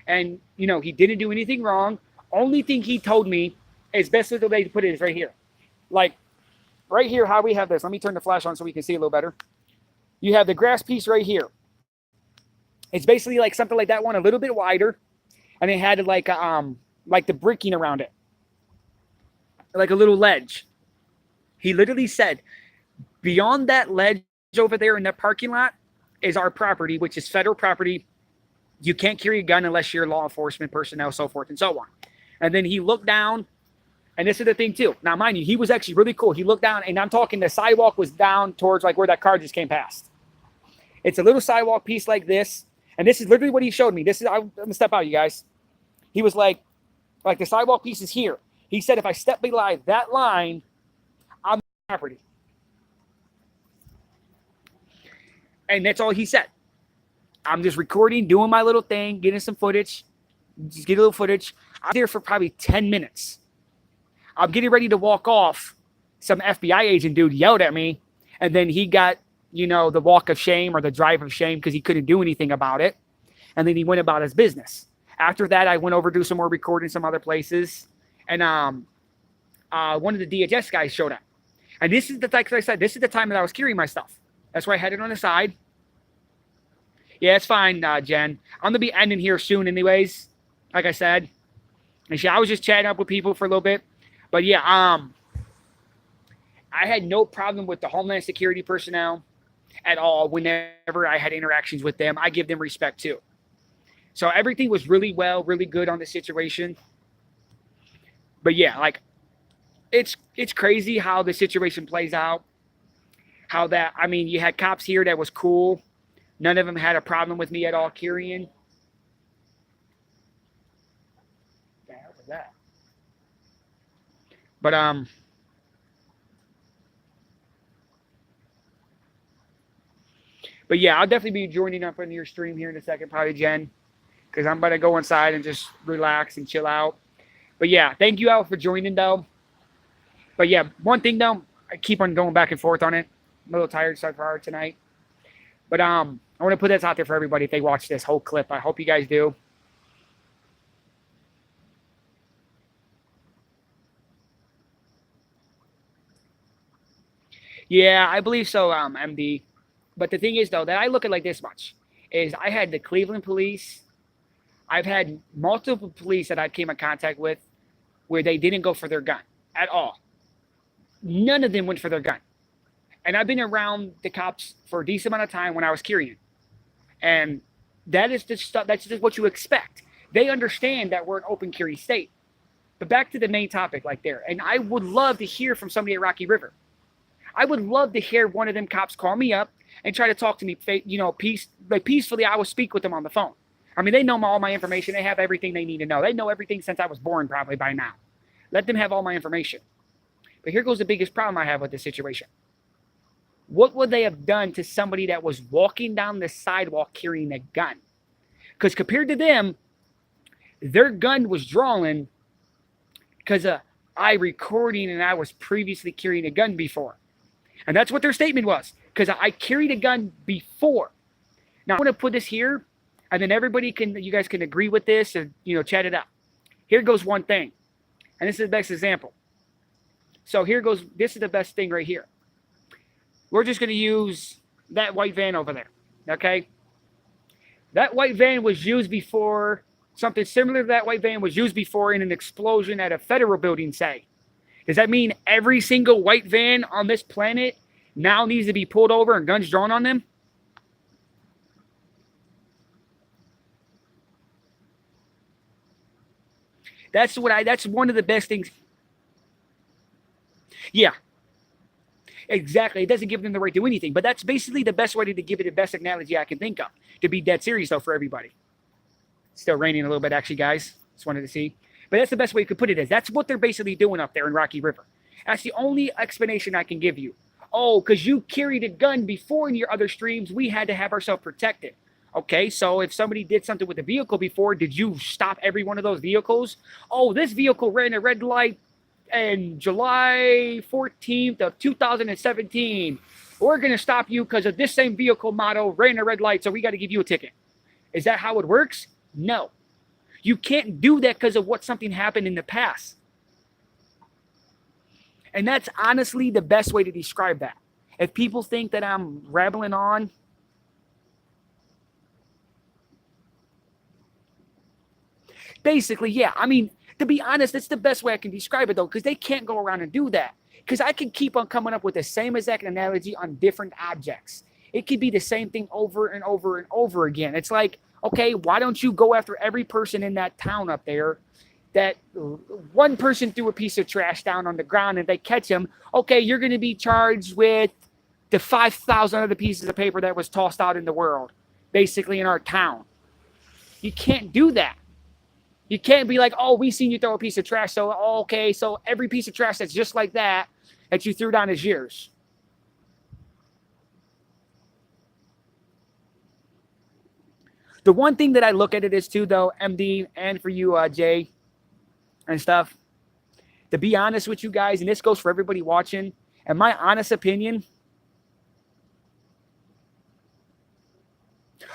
and he didn't do anything wrong. Only thing he told me is best the way to put it is right here. Like right here, how we have this. Let me turn the flash on so we can see a little better. You have the grass piece right here. It's basically like something like that one, a little bit wider, and it had like the bricking around it, like a little ledge. He literally said, beyond that ledge over there in that parking lot is our property, which is federal property. You can't carry a gun unless you're law enforcement personnel, so forth and so on. And then he looked down, and this is the thing too. Now, mind you, he was actually really cool. He looked down, and I'm talking the sidewalk was down towards like where that car just came past. It's a little sidewalk piece like this, and this is literally what he showed me. I'm gonna step out, you guys. He was like the sidewalk piece is here. He said if I step below that line, I'm property. And that's all he said. I'm just recording, doing my little thing, getting some footage. Just get a little footage. I'm there for probably 10 minutes. I'm getting ready to walk off. Some FBI agent dude yelled at me. And then he got, the walk of shame or the drive of shame because he couldn't do anything about it. And then he went about his business. After that, I went over to do some more recording some other places. And one of the DHS guys showed up. And this is like I said, this is the time that I was carrying my stuff. That's why I had it on the side. Yeah, it's fine, Jen. I'm going to be ending here soon anyways, like I said. And I was just chatting up with people for a little bit. But yeah, I had no problem with the Homeland Security personnel at all whenever I had interactions with them. I give them respect too. So everything was really good on the situation. But yeah, like, it's crazy how the situation plays out. How that, you had cops here that was cool. None of them had a problem with me at all carrying. The hell was that? But yeah, I'll definitely be joining up on your stream here in a second, probably Jen, because I'm about to go inside and just relax and chill out. But yeah, thank you all for joining though. But yeah, one thing though, I keep on going back and forth on it. I'm a little tired so far tonight. But I want to put this out there for everybody if they watch this whole clip. I hope you guys do. Yeah, I believe so, MD. But the thing is, though, that I look at like this much, is I had the Cleveland police. I've had multiple police that I came in contact with where they didn't go for their gun at all. None of them went for their gun. And I've been around the cops for a decent amount of time when I was carrying. And that is just stuff, that's just what you expect. They understand that we're an open carry state. But back to the main topic, like there. And I would love to hear from somebody at Rocky River. I would love to hear one of them cops call me up and try to talk to me, peacefully. I will speak with them on the phone. I mean, they know all my information. They have everything they need to know. They know everything since I was born, probably by now. Let them have all my information. But here goes the biggest problem I have with this situation. What would they have done to somebody that was walking down the sidewalk carrying a gun? Because compared to them, their gun was drawn because I recording and I was previously carrying a gun before. And that's what their statement was, because I carried a gun before. Now, I'm going to put this here, and then you guys can agree with this and, chat it out. Here goes one thing, and this is the best example. So this is the best thing right here. We're just going to use that white van over there, okay? That white van was used before, something similar to that white van was used before in an explosion at a federal building, say. Does that mean every single white van on this planet now needs to be pulled over and guns drawn on them? That's one of the best things. Yeah, exactly. It doesn't give them the right to do anything, but that's basically the best way to give it the best analogy I can think of, to be dead serious, though, for everybody. Still raining a little bit, actually, guys. Just wanted to see. But that's the best way you could put it is. That's what they're basically doing up there in Rocky River. That's the only explanation I can give you. Oh, because you carried a gun before in your other streams, we had to have ourselves protected. Okay, so if somebody did something with a vehicle before, did you stop every one of those vehicles? Oh, this vehicle ran a red light in July 14th of 2017. We're going to stop you because of this same vehicle model ran a red light, so we got to give you a ticket. Is that how it works? No. You can't do that because of what something happened in the past. And that's honestly the best way to describe that. If people think that I'm rambling on, basically, yeah. I mean, to be honest, that's the best way I can describe it, though, because they can't go around and do that. Because I can keep on coming up with the same exact analogy on different objects. It could be the same thing over and over and over again. It's like, okay, why don't you go after every person in that town up there that one person threw a piece of trash down on the ground and they catch him? Okay, you're going to be charged with the 5,000 other pieces of paper that was tossed out in the world, basically in our town. You can't do that. You can't be like, oh, we seen you throw a piece of trash, so okay, so every piece of trash that's just like that you threw down is yours. The one thing that I look at it is too, though, MD, and for you, Jay, and stuff, to be honest with you guys, and this goes for everybody watching, and my honest opinion,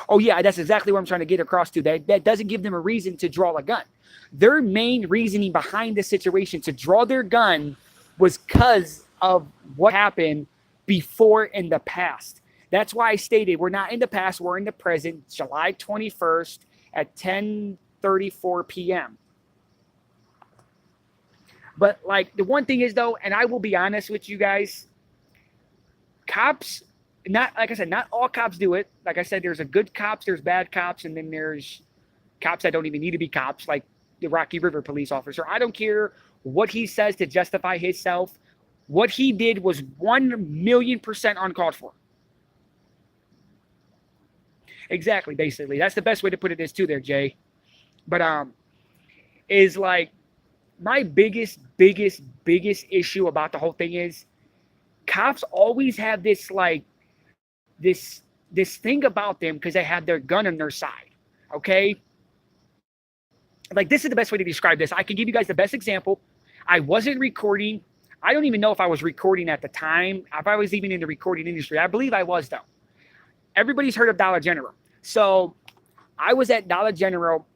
oh yeah, that's exactly what I'm trying to get across to. That doesn't give them a reason to draw a gun. Their main reasoning behind the situation to draw their gun was because of what happened before in the past. That's why I stated we're not in the past, we're in the present, July 21st at 10:34 p.m. But like the one thing is though, and I will be honest with you guys, cops, not like I said, not all cops do it. Like I said, there's a good cops, there's bad cops, and then there's cops that don't even need to be cops, like the Rocky River police officer. I don't care what he says to justify himself. What he did was 1,000,000% uncalled for. Exactly, basically. That's the best way to put it is too there, Jay. But is like my biggest issue about the whole thing is cops always have this like this thing about them because they have their gun on their side. Okay? Like this is the best way to describe this. I can give you guys the best example. I wasn't recording. I don't even know if I was recording at the time. If I was even in the recording industry. I believe I was though. Everybody's heard of Dollar General. So I was at Dollar General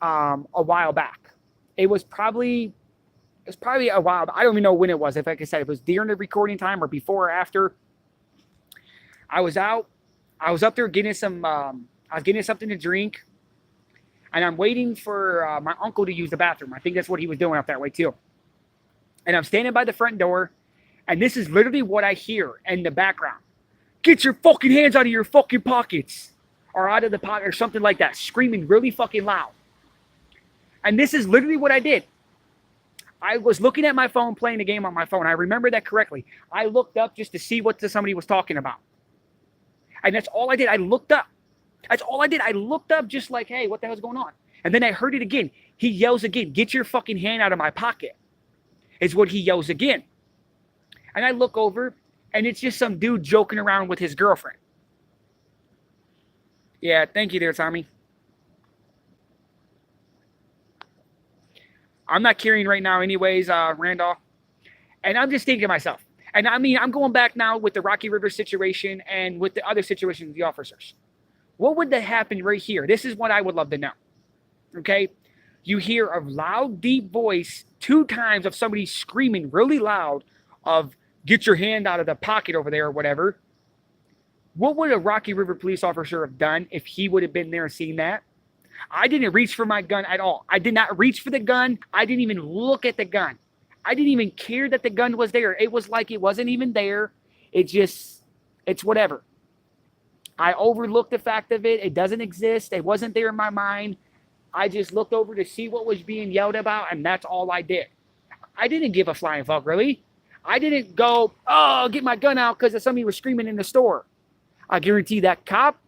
a while back. It was probably a while. I don't even know when it was. If like I said, it was during the recording time or before or after. I was out. I was up there getting some. I was getting something to drink, and I'm waiting for my uncle to use the bathroom. I think that's what he was doing up that way too. And I'm standing by the front door, And this is literally what I hear in the background. Get your fucking hands out of your fucking pockets. Or out of the pocket or something like that. Screaming really fucking loud. And this is literally what I did. I was looking at my phone, playing the game on my phone. I remember that correctly. I looked up just to see what somebody was talking about. And that's all I did. I looked up. That's all I did. I looked up just like, hey, what the hell's going on? And then I heard it again. He yells again, get your fucking hand out of my pocket. Is what he yells again. And I look over, and it's just some dude joking around with his girlfriend. Yeah, thank you there, Tommy. I'm not carrying right now anyways, Randolph. And I'm just thinking to myself. And I mean, I'm going back now with the Rocky River situation and with the other situations with the officers. What would that happen right here? This is what I would love to know. Okay? You hear a loud, deep voice 2 times of somebody screaming really loud of, get your hand out of the pocket over there or whatever. What would a Rocky River police officer have done if he would have been there and seen that? I didn't reach for my gun at all. I did not reach for the gun. I didn't even look at the gun. I didn't even care that the gun was there. It was like it wasn't even there. It's whatever. I overlooked the fact of it. It doesn't exist. It wasn't there in my mind. I just looked over to see what was being yelled about, and that's all I did. I didn't give a flying fuck, really. I didn't go, oh, get my gun out because somebody was screaming in the store. I guarantee that cop,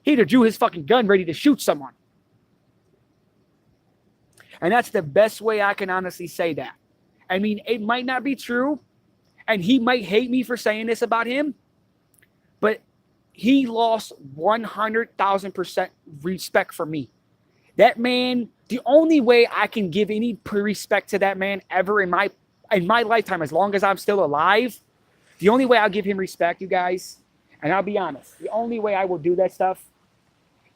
he'd have drew his fucking gun ready to shoot someone. And that's the best way I can honestly say that. I mean, it might not be true, and he might hate me for saying this about him, but he lost 100,000% respect for me. That man, the only way I can give any respect to that man ever in my lifetime, as long as I'm still alive, the only way I'll give him respect, you guys, and I'll be honest, the only way I will do that stuff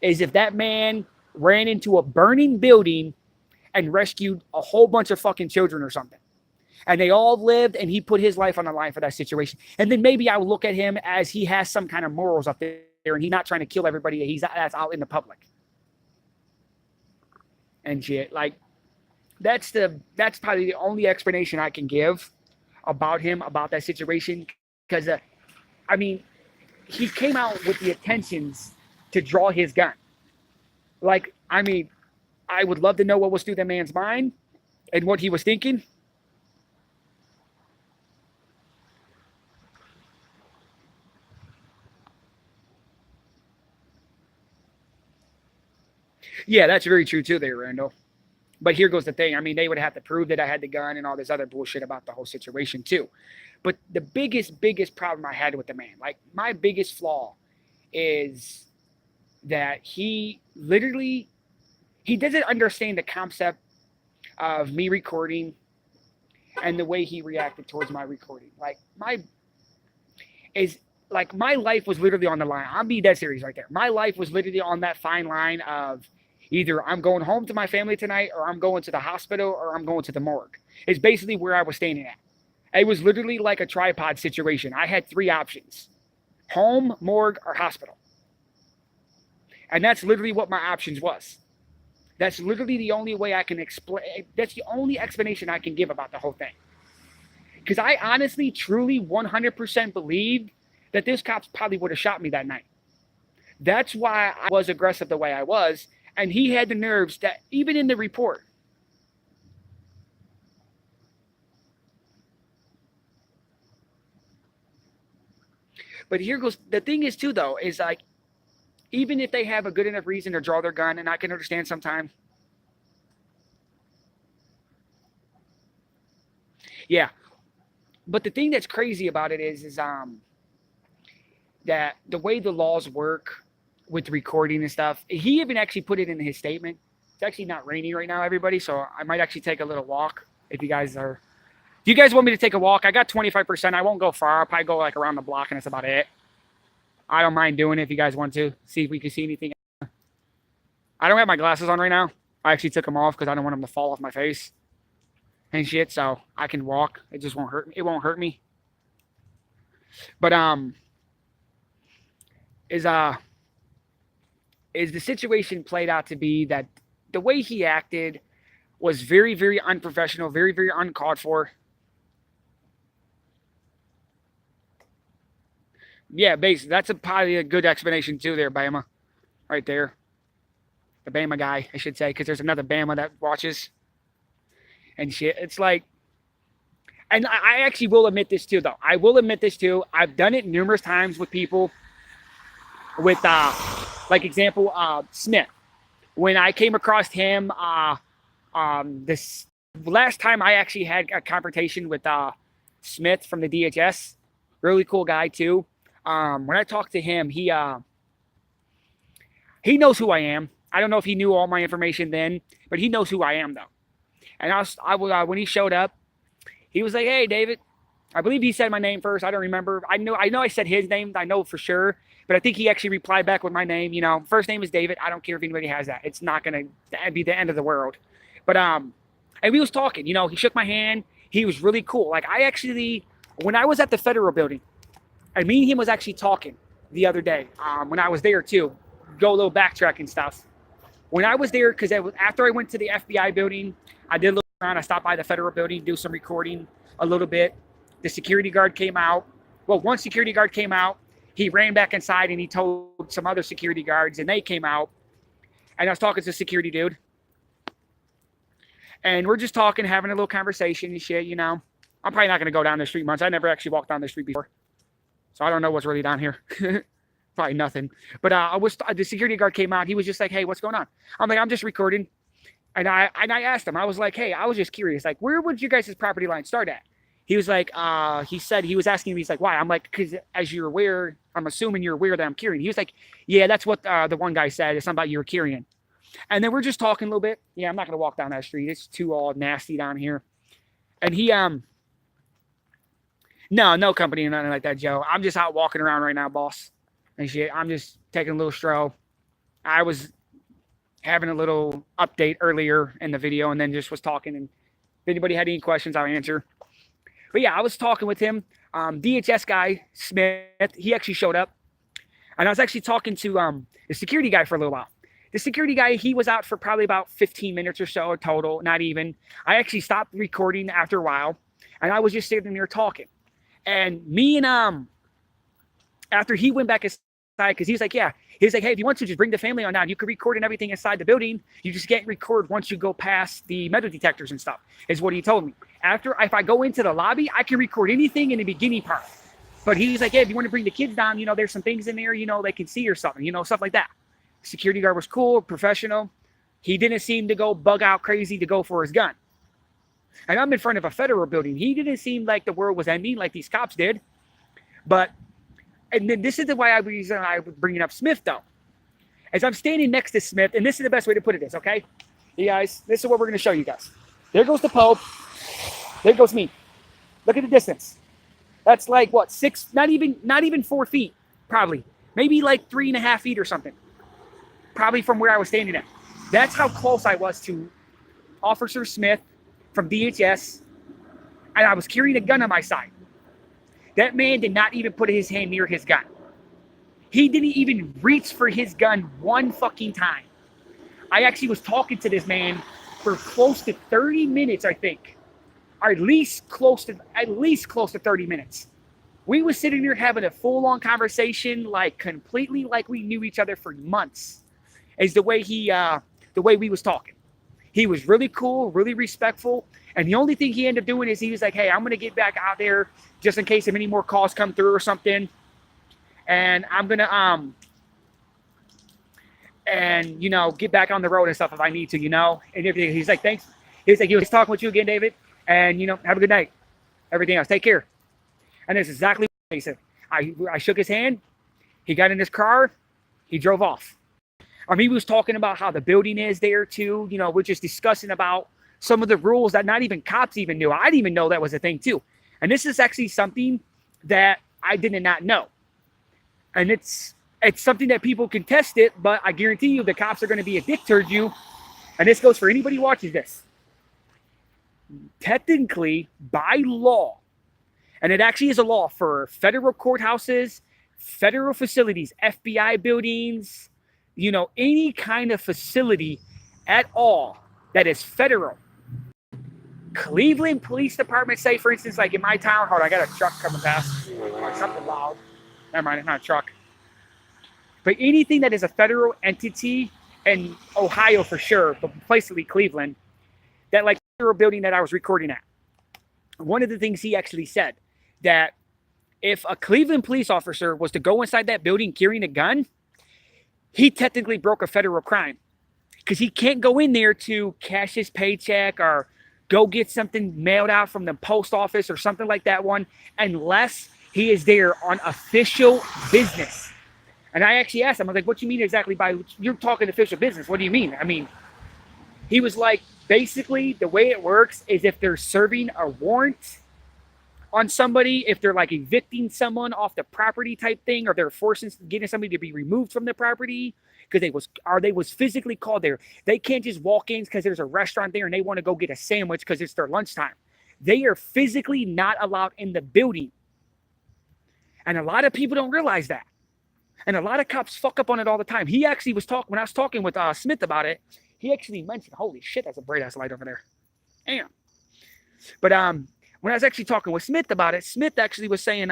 is if that man ran into a burning building and rescued a whole bunch of fucking children or something. And they all lived, and he put his life on the line for that situation. And then maybe I would look at him as he has some kind of morals up there, and he's not trying to kill everybody that's out in the public. And shit. Like, that's probably the only explanation I can give about him, about that situation. Because, I mean, he came out with the intentions to draw his gun. Like, I mean, I would love to know what was through that man's mind and what he was thinking. Yeah, that's very true too there, Randall. But here goes the thing. I mean, they would have to prove that I had the gun and all this other bullshit about the whole situation too. But the biggest problem I had with the man, like my biggest flaw is that he doesn't understand the concept of me recording and the way he reacted towards my recording. Like my life was literally on the line. I'll be dead serious right there. My life was literally on that fine line of either I'm going home to my family tonight, or I'm going to the hospital, or I'm going to the morgue. It's basically where I was standing at. It was literally like a tripod situation. I had 3 options: home, morgue, or hospital. And that's literally what my options was. That's literally the only way I can explain. That's the only explanation I can give about the whole thing. Because I honestly, truly, 100% believed that this cop probably would have shot me that night. That's why I was aggressive the way I was. And he had the nerves that even in the report. But here goes, the thing is too though, is like, even if they have a good enough reason to draw their gun, and I can understand sometimes. Yeah. But the thing that's crazy about it is that the way the laws work with recording and stuff, he even actually put it in his statement. It's actually not raining right now, everybody, so I might actually take a little walk if you guys are. Do you guys want me to take a walk? I got 25%. I won't go far. I'll probably go like around the block, and that's about it. I don't mind doing it if you guys want to. See if we can see anything. I don't have my glasses on right now. I actually took them off because I don't want them to fall off my face and shit, so I can walk. It just won't hurt me. It won't hurt me. But is the situation played out to be that the way he acted was very, very unprofessional, very, very uncalled for. Yeah, basically, that's probably a good explanation too there, Bama. Right there. The Bama guy, I should say, because there's another Bama that watches and shit. It's like, and I actually will admit this too, though. I will admit this too. I've done it numerous times with people with, like example, Smith. When I came across him, this last time I actually had a confrontation with Smith from the DHS, really cool guy too. When I talked to him, he knows who I am. I don't know if he knew all my information then, but he knows who I am though. And when he showed up, he was like, "Hey, David." I believe he said my name first. I don't remember. I know I said his name. I know for sure. But I think he actually replied back with my name. You know, first name is David. I don't care if anybody has that. It's not gonna be the end of the world. But and we was talking. You know, he shook my hand. He was really cool. Like I actually, when I was at the federal building, and me and him was actually talking the other day. When I was there too, go a little backtracking stuff. When I was there, because after I went to the FBI building, I did a little around. I stopped by the federal building, do some recording a little bit. The security guard came out. Well, one security guard came out. He ran back inside and he told some other security guards, and they came out. And I was talking to the security dude. And we're just talking, having a little conversation and shit, you know. I'm probably not going to go down the street much. I never actually walked down the street before. So I don't know what's really down here. Probably nothing. But the security guard came out. He was just like, "Hey, what's going on?" I'm like, "I'm just recording." And I asked him, I was like, "Hey, I was just curious. Like, where would you guys' property line start at?" He was like, he said, he was asking me, he's like, "Why?" I'm like, "Because as you're aware, I'm assuming you're aware that I'm carrying." He was like, "Yeah, that's what the one guy said. It's something about you were carrying." And then we're just talking a little bit. Yeah, I'm not going to walk down that street. It's too all nasty down here. And he, no company or nothing like that, Joe. I'm just out walking around right now, boss. And shit, I'm just taking a little stroll. I was having a little update earlier in the video and then just was talking. And if anybody had any questions, I'll answer. But yeah, I was talking with him. DHS guy, Smith, he actually showed up. And I was actually talking to the security guy for a little while. The security guy, he was out for probably about 15 minutes or so total, not even. I actually stopped recording after a while. And I was just sitting there talking. And me and after he went back inside, because he's like, "Yeah." He's like, "Hey, if you want to, just bring the family on down. You can record and everything inside the building. You just can't record once you go past the metal detectors and stuff," is what he told me. If I go into the lobby, I can record anything in the beginning part. But he's like, "Yeah, if you want to bring the kids down, you know, there's some things in there, you know, they can see or something, you know, stuff like that." Security guard was cool, professional. He didn't seem to go bug out crazy to go for his gun. And I'm in front of a federal building. He didn't seem like the world was ending like these cops did. But, and then this is the why I was bringing up Smith, though. As I'm standing next to Smith, and this is the best way to put it is, okay? You guys, this is what we're going to show you guys. There goes the Pope. There goes me. Look at the distance. That's like, what, not even 4 feet, probably. Maybe like 3.5 feet or something. Probably from where I was standing at. That's how close I was to Officer Smith from DHS, and I was carrying a gun on my side. That man did not even put his hand near his gun. He didn't even reach for his gun one fucking time. I actually was talking to this man for close to 30 minutes, I think. Or at least close to 30 minutes. We was sitting there having a full-on conversation, like completely like we knew each other for months. Is the way we was talking. He was really cool, really respectful. And the only thing he ended up doing is he was like, "Hey, I'm going to get back out there just in case if any more calls come through or something. And I'm going to, and, you know, get back on the road and stuff if I need to, you know." And everything. He's like, "Thanks." He's like, "He was talking with you again, David. And, you know, have a good night. Everything else. Take care." And that's exactly what he said. I shook his hand. He got in his car. He drove off. I mean, he was talking about how the building is there too. You know, we're just discussing about some of the rules that not even cops even knew. I didn't even know that was a thing too. And this is actually something that I did not know. And it's something that people can test it, but I guarantee you the cops are going to be a dick towards you. And this goes for anybody who watches this. Technically, by law, and it actually is a law for federal courthouses, federal facilities, FBI buildings, you know, any kind of facility at all that is federal. Cleveland Police Department, say, for instance, like in my town, hold on, I got a truck coming past, or something loud. Never mind, it's not a truck. But anything that is a federal entity in Ohio for sure, but plainly Cleveland, that like federal building that I was recording at. One of the things he actually said that if a Cleveland police officer was to go inside that building carrying a gun, he technically broke a federal crime because he can't go in there to cash his paycheck or go get something mailed out from the post office or something like that one unless he is there on official business. And I actually asked him, I was like, what do you mean exactly by, you're talking official business? What do you mean? I mean, he was like, basically the way it works is if they're serving a warrant on somebody, if they're like evicting someone off the property type thing, or they're getting somebody to be removed from the property because they was physically called there. They can't just walk in because there's a restaurant there and they want to go get a sandwich because it's their lunchtime. They are physically not allowed in the building. And a lot of people don't realize that. And a lot of cops fuck up on it all the time. He actually was talking, when I was talking with Smith about it, he actually mentioned, holy shit, that's a bright ass light over there. Damn. But when I was actually talking with Smith about it, Smith actually was saying,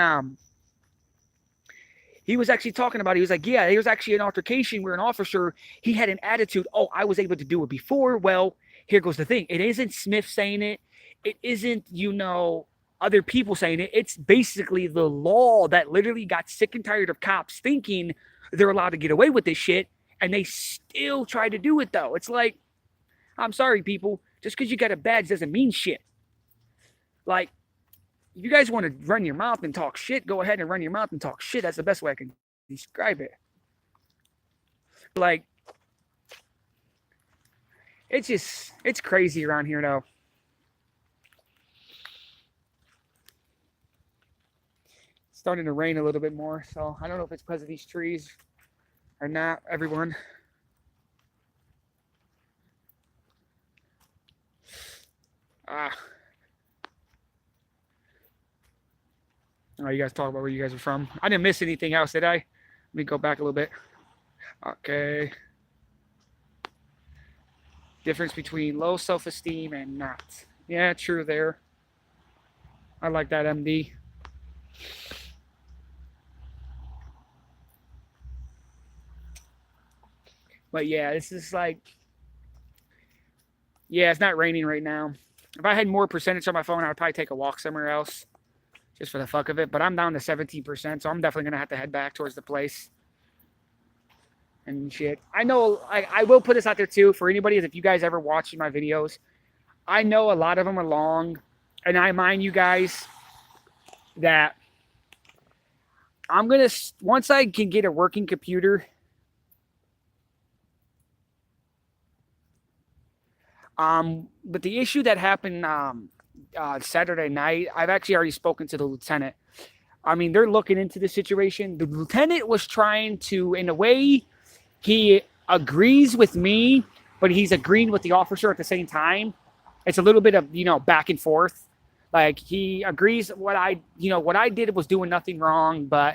he was actually talking about it. He was like, yeah, there was actually an altercation where an officer, he had an attitude, oh, I was able to do it before. Well, here goes the thing. It isn't Smith saying it. It isn't, other people saying it. It's basically the law that literally got sick and tired of cops thinking they're allowed to get away with this shit. And they still try to do it, though. It's like, I'm sorry, people. Just because you got a badge doesn't mean shit. Like, if you guys want to run your mouth and talk shit, go ahead and run your mouth and talk shit. That's the best way I can describe it. Like, it's crazy around here, though. It's starting to rain a little bit more, so I don't know if it's because of these trees or not, everyone. Oh, you guys talk about where you guys are from. I didn't miss anything else, did I? Let me go back a little bit. Okay. Difference between low self-esteem and not. Yeah, true there. I like that, MD. But yeah, this is like, yeah, it's not raining right now. If I had more percentage on my phone, I would probably take a walk somewhere else just for the fuck of it. But I'm down to 17%, so I'm definitely going to have to head back towards the place and shit. I know, I will put this out there too for anybody, if you guys ever watch my videos. I know a lot of them are long, and I mind you guys that I'm going to, once I can get a working computer, but the issue that happened Saturday night, I've actually already spoken to the lieutenant. I mean, they're looking into the situation. The lieutenant was trying to, in a way, he agrees with me, but he's agreeing with the officer at the same time. It's a little bit of, back and forth. Like, he agrees what I did was doing nothing wrong, but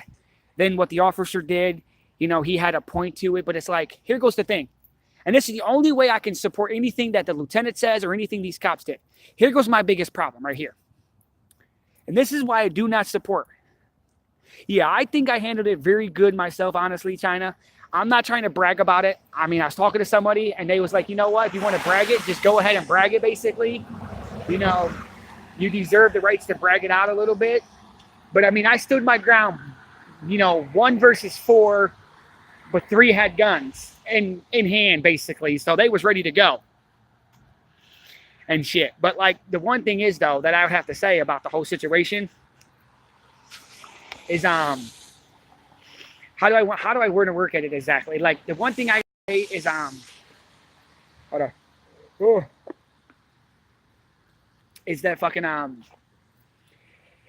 then what the officer did, he had a point to it. But it's like, here goes the thing. And this is the only way I can support anything that the lieutenant says or anything these cops did. Here goes my biggest problem right here. And this is why I do not support. Yeah, I think I handled it very good myself, honestly, China. I'm not trying to brag about it. I mean, I was talking to somebody and they was like, you know what? If you want to brag it, just go ahead and brag it, basically. You deserve the rights to brag it out a little bit. But, I mean, I stood my ground, 1 versus 4, but 3 had guns in hand, basically. So they was ready to go and shit. But, like, the one thing is, though, that I would have to say about the whole situation is, how do I want to work at it exactly? Like, the one thing I say is, hold on. Oh. Is that fucking,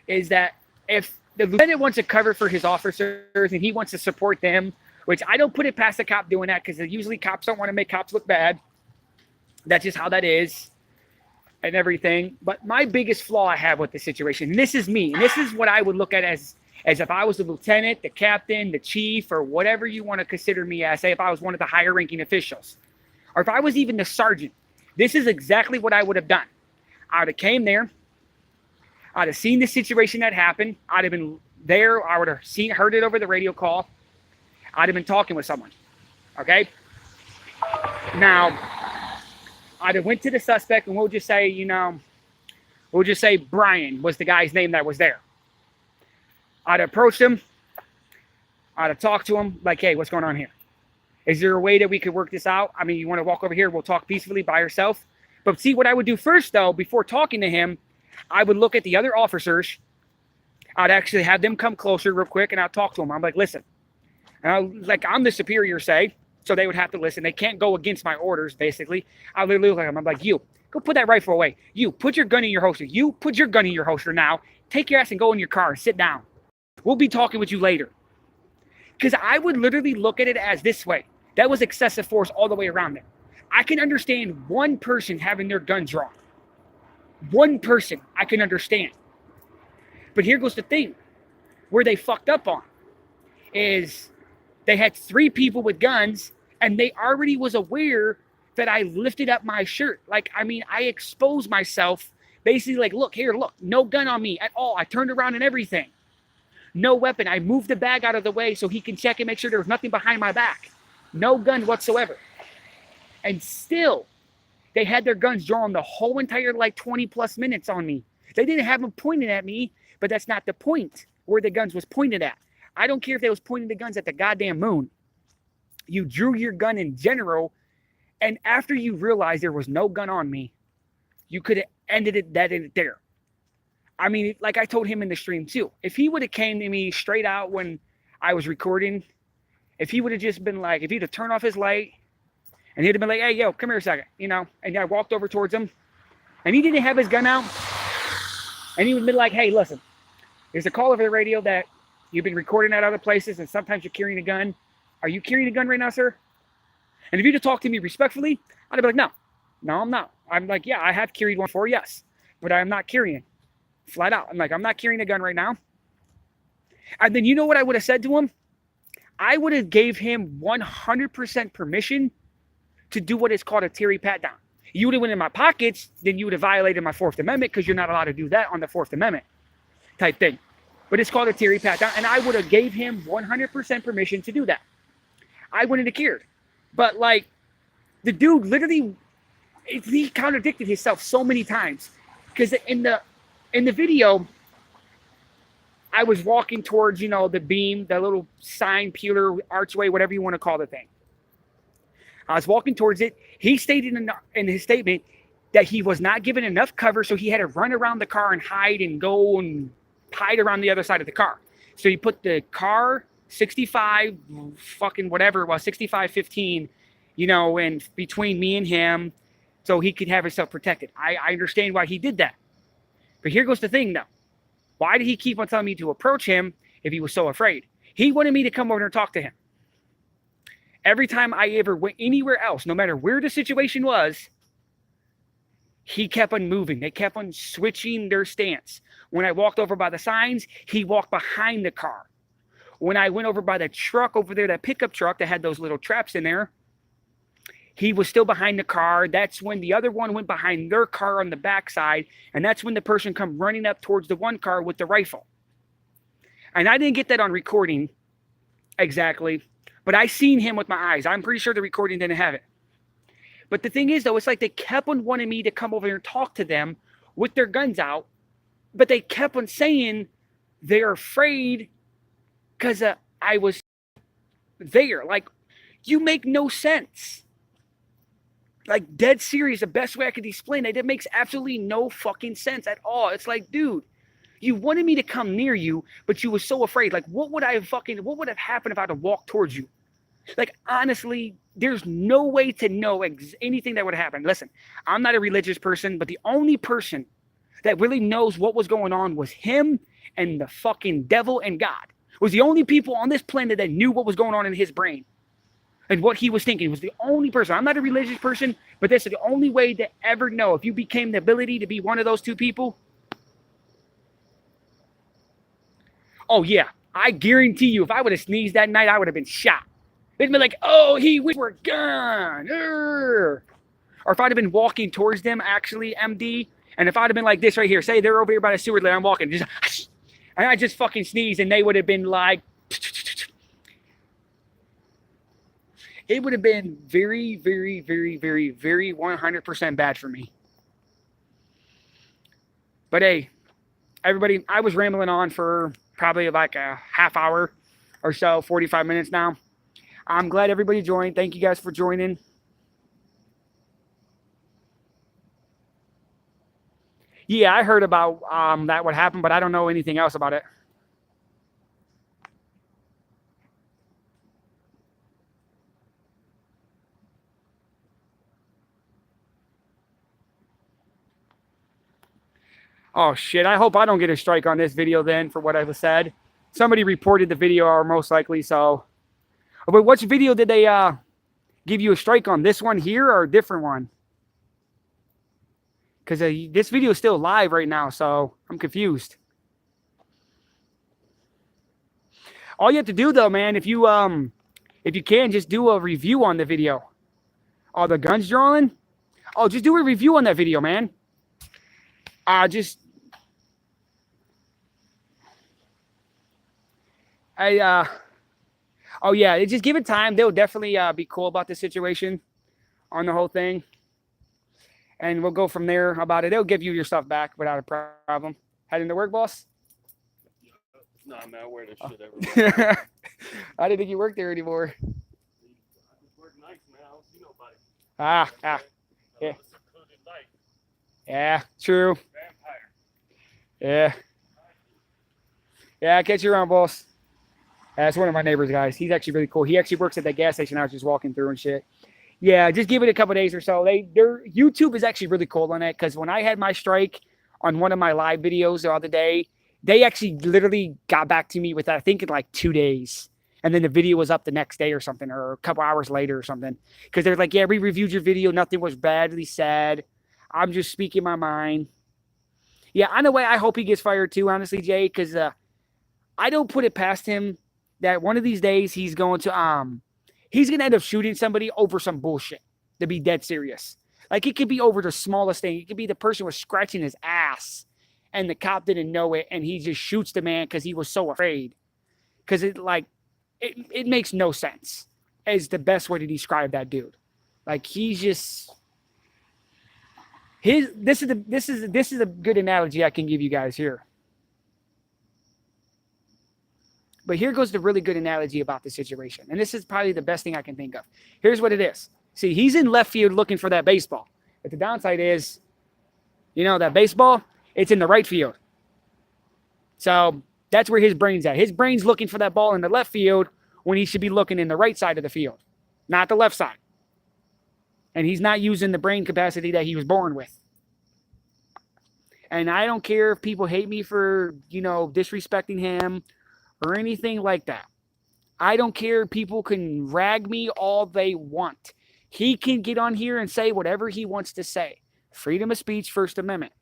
is that if the lieutenant wants to cover for his officers and he wants to support them, which I don't put it past the cop doing that, because usually cops don't want to make cops look bad. That's just how that is and everything. But my biggest flaw I have with the situation, and this is me, and this is what I would look at as if I was the lieutenant, the captain, the chief, or whatever you want to consider me as, say if I was one of the higher ranking officials, or if I was even the sergeant, this is exactly what I would have done. I would have came there, I'd have seen the situation that happened, I'd have been there. I would have heard it over the radio call. I'd have been talking with someone. Okay. Now, I'd have went to the suspect, and we'll just say Brian was the guy's name that was there. I'd approached him. I'd have talked to him like, hey, what's going on here? Is there a way that we could work this out? I mean, you want to walk over here? We'll talk peacefully by yourself. But see, what I would do first, though, before talking to him, I would look at the other officers. I'd actually have them come closer real quick, and I'll talk to them. I'm like, listen, I'm the superior, say, so they would have to listen. They can't go against my orders, basically. I literally look at them. I'm like, you, go put that rifle away. You, put your gun in your holster. You, put your gun in your holster now. Take your ass and go in your car and sit down. We'll be talking with you later. Because I would literally look at it as this way. That was excessive force all the way around there. I can understand one person having their gun drawn. One person I can understand. But here goes the thing. Where they fucked up on is they had 3 people with guns, and they already was aware that I lifted up my shirt. Like, I mean, I exposed myself. Basically, like, look, here, look. No gun on me at all. I turned around and everything. No weapon. I moved the bag out of the way so he can check and make sure there was nothing behind my back. No gun whatsoever. And still, they had their guns drawn the whole entire, 20 plus minutes on me. They didn't have them pointed at me, but that's not the point where the guns was pointed at. I don't care if they was pointing the guns at the goddamn moon. You drew your gun in general, and after you realized there was no gun on me, you could have ended it there. I mean, like I told him in the stream too, if he would have came to me straight out when I was recording, if he would have just been like, if he'd have turned off his light, and he'd have been like, hey, yo, come here a second, and I walked over towards him, and he didn't have his gun out, and he would have been like, hey, listen, there's a call over the radio that you've been recording at other places, and sometimes you're carrying a gun. Are you carrying a gun right now, sir? And if you'd have talked to me respectfully, I'd have been like, no, I'm not. I'm like, yeah, I have carried one before, yes, but I'm not carrying. Flat out. I'm like, I'm not carrying a gun right now. And then you know what I would have said to him? I would have gave him 100% permission to do what is called a Terry pat down. You would have went in my pockets, then you would have violated my 4th Amendment, because you're not allowed to do that on the 4th Amendment type thing. But it's called a Terry pat down, and I would have gave him 100% permission to do that. I wouldn't have cared. But the dude literally, he contradicted himself so many times, because in the video, I was walking towards, the beam, the little sign, peeler, archway, whatever you want to call the thing. I was walking towards it. He stated in his statement that he was not given enough cover, so he had to run around the car and hide and go and hide around the other side of the car. So he put the car 65, fucking whatever it was, 65-15, in between me and him, so he could have himself protected. I understand why he did that. But here goes the thing, though. Why did he keep on telling me to approach him if he was so afraid? He wanted me to come over and talk to him. Every time I ever went anywhere else, no matter where the situation was, he kept on moving. They kept on switching their stance. When I walked over by the signs, he walked behind the car. When I went over by the truck over there, that pickup truck that had those little traps in there, he was still behind the car. That's when the other one went behind their car on the backside, and that's when the person come running up towards the one car with the rifle. And I didn't get that on recording exactly, but I seen him with my eyes. I'm pretty sure the recording didn't have it. But the thing is, though, it's like they kept on wanting me to come over here and talk to them with their guns out, but they kept on saying they're afraid because I was there. Like, you make no sense. Like, dead serious, the best way I could explain it, it makes absolutely no fucking sense at all. It's like, dude, you wanted me to come near you, but you were so afraid. Like, what would have happened if I had walked towards you? Like, honestly, there's no way to know anything that would have happened. Listen, I'm not a religious person, but the only person that really knows what was going on was him and the fucking devil and God. It was the only people on this planet that knew what was going on in his brain and what he was thinking. He was the only person. I'm not a religious person, but that's the only way to ever know. If you became the ability to be one of those two people, oh yeah, I guarantee you, if I would have sneezed that night, I would have been shot. They'd be like, oh, we're gone. Or if I'd have been walking towards them, actually, MD, and if I'd have been like this right here, say they're over here by the sewer lane, I'm walking, just, And I just fucking sneezed, and they would have been like, it would have been very, very, very, very, very 100% bad for me. But hey, everybody, I was rambling on for probably like a half hour or so, 45 minutes now. I'm glad everybody joined. Thank you guys for joining. Yeah, I heard about that what happened, but I don't know anything else about it. Oh shit! I hope I don't get a strike on this video then for what I said. Somebody reported the video, or most likely so. But which video did they give you a strike on? This one here or a different one? Because this video is still live right now, so I'm confused. All you have to do though, man, if you can, just do a review on the video. Oh, the guns drawing? Oh, just do a review on that video, man. Just oh yeah, just give it time. They'll definitely be cool about the situation on the whole thing. And we'll go from there about it. They'll give you your stuff back without a problem. Heading to work, boss? No, man, I wear this shit everywhere. I didn't think you worked there anymore. I just work nights, man. I don't see nobody. Yeah. Yeah, true. Vampire. Yeah, I'll catch you around, boss. That's one of my neighbors, guys. He's actually really cool. He actually works at that gas station I was just walking through and shit. Yeah, just give it a couple days or so. Their YouTube is actually really cool on it because when I had my strike on one of my live videos the other day, they actually literally got back to me with that, I think in like 2 days. And then the video was up the next day or something, or a couple hours later or something. Because they're like, yeah, we reviewed your video. Nothing was badly said. I'm just speaking my mind. Yeah, in a way, I hope he gets fired too, honestly, Jay, because I don't put it past him that one of these days he's going to end up shooting somebody over some bullshit, to be dead serious. Like, it could be over the smallest thing. It could be the person was scratching his ass and the cop didn't know it and he just shoots the man because he was so afraid. Because it makes no sense is the best way to describe that dude. Like, he's just this is a good analogy I can give you guys here. But here goes the really good analogy about the situation. And this is probably the best thing I can think of. Here's what it is. See, he's in left field looking for that baseball. But the downside is, that baseball, it's in the right field. So that's where his brain's at. His brain's looking for that ball in the left field when he should be looking in the right side of the field, not the left side. And he's not using the brain capacity that he was born with. And I don't care if people hate me for, disrespecting him or anything like that. I don't care. People can rag me all they want. He can get on here and say whatever he wants to say. Freedom of speech, First Amendment.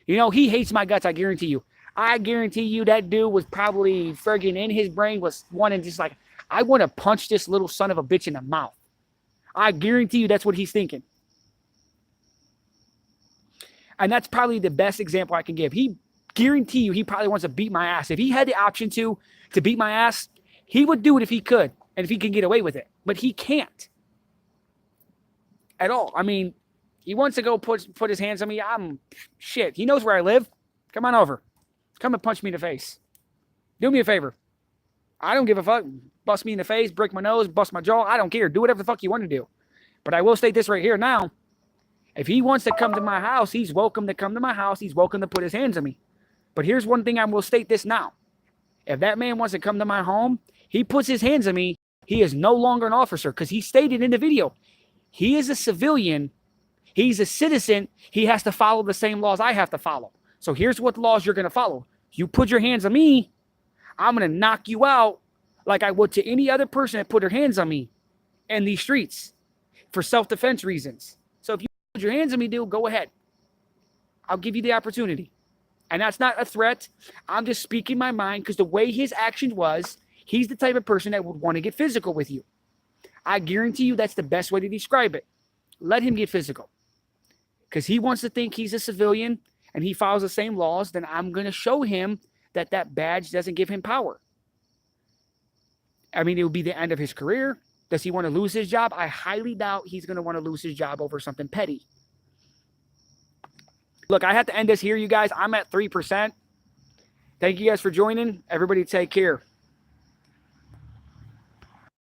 He hates my guts, I guarantee you. I guarantee you that dude was probably friggin' in his brain was wanting just like, I want to punch this little son of a bitch in the mouth. I guarantee you that's what he's thinking. And that's probably the best example I can give. Guarantee you he probably wants to beat my ass. If he had the option to beat my ass, he would do it if he could and if he can get away with it. But he can't at all. I mean, he wants to go put his hands on me. Shit. He knows where I live. Come on over. Come and punch me in the face. Do me a favor. I don't give a fuck. Bust me in the face, break my nose, bust my jaw. I don't care. Do whatever the fuck you want to do. But I will state this right here now. If he wants to come to my house, he's welcome to come to my house. He's welcome to put his hands on me. But here's one thing I will state this now. If that man wants to come to my home, he puts his hands on me, he is no longer an officer because he stated in the video, he is a civilian. He's a citizen. He has to follow the same laws I have to follow. So here's what laws you're going to follow. You put your hands on me, I'm going to knock you out like I would to any other person that put their hands on me in these streets for self-defense reasons. So if you put your hands on me, dude, go ahead. I'll give you the opportunity. And that's not a threat. I'm just speaking my mind because the way his action was, he's the type of person that would want to get physical with you. I guarantee you that's the best way to describe it. Let him get physical. Because he wants to think he's a civilian and he follows the same laws, then I'm going to show him that that badge doesn't give him power. I mean, it would be the end of his career. Does he want to lose his job? I highly doubt he's going to want to lose his job over something petty. Look, I have to end this here, you guys. I'm at 3%. Thank you guys for joining. Everybody take care.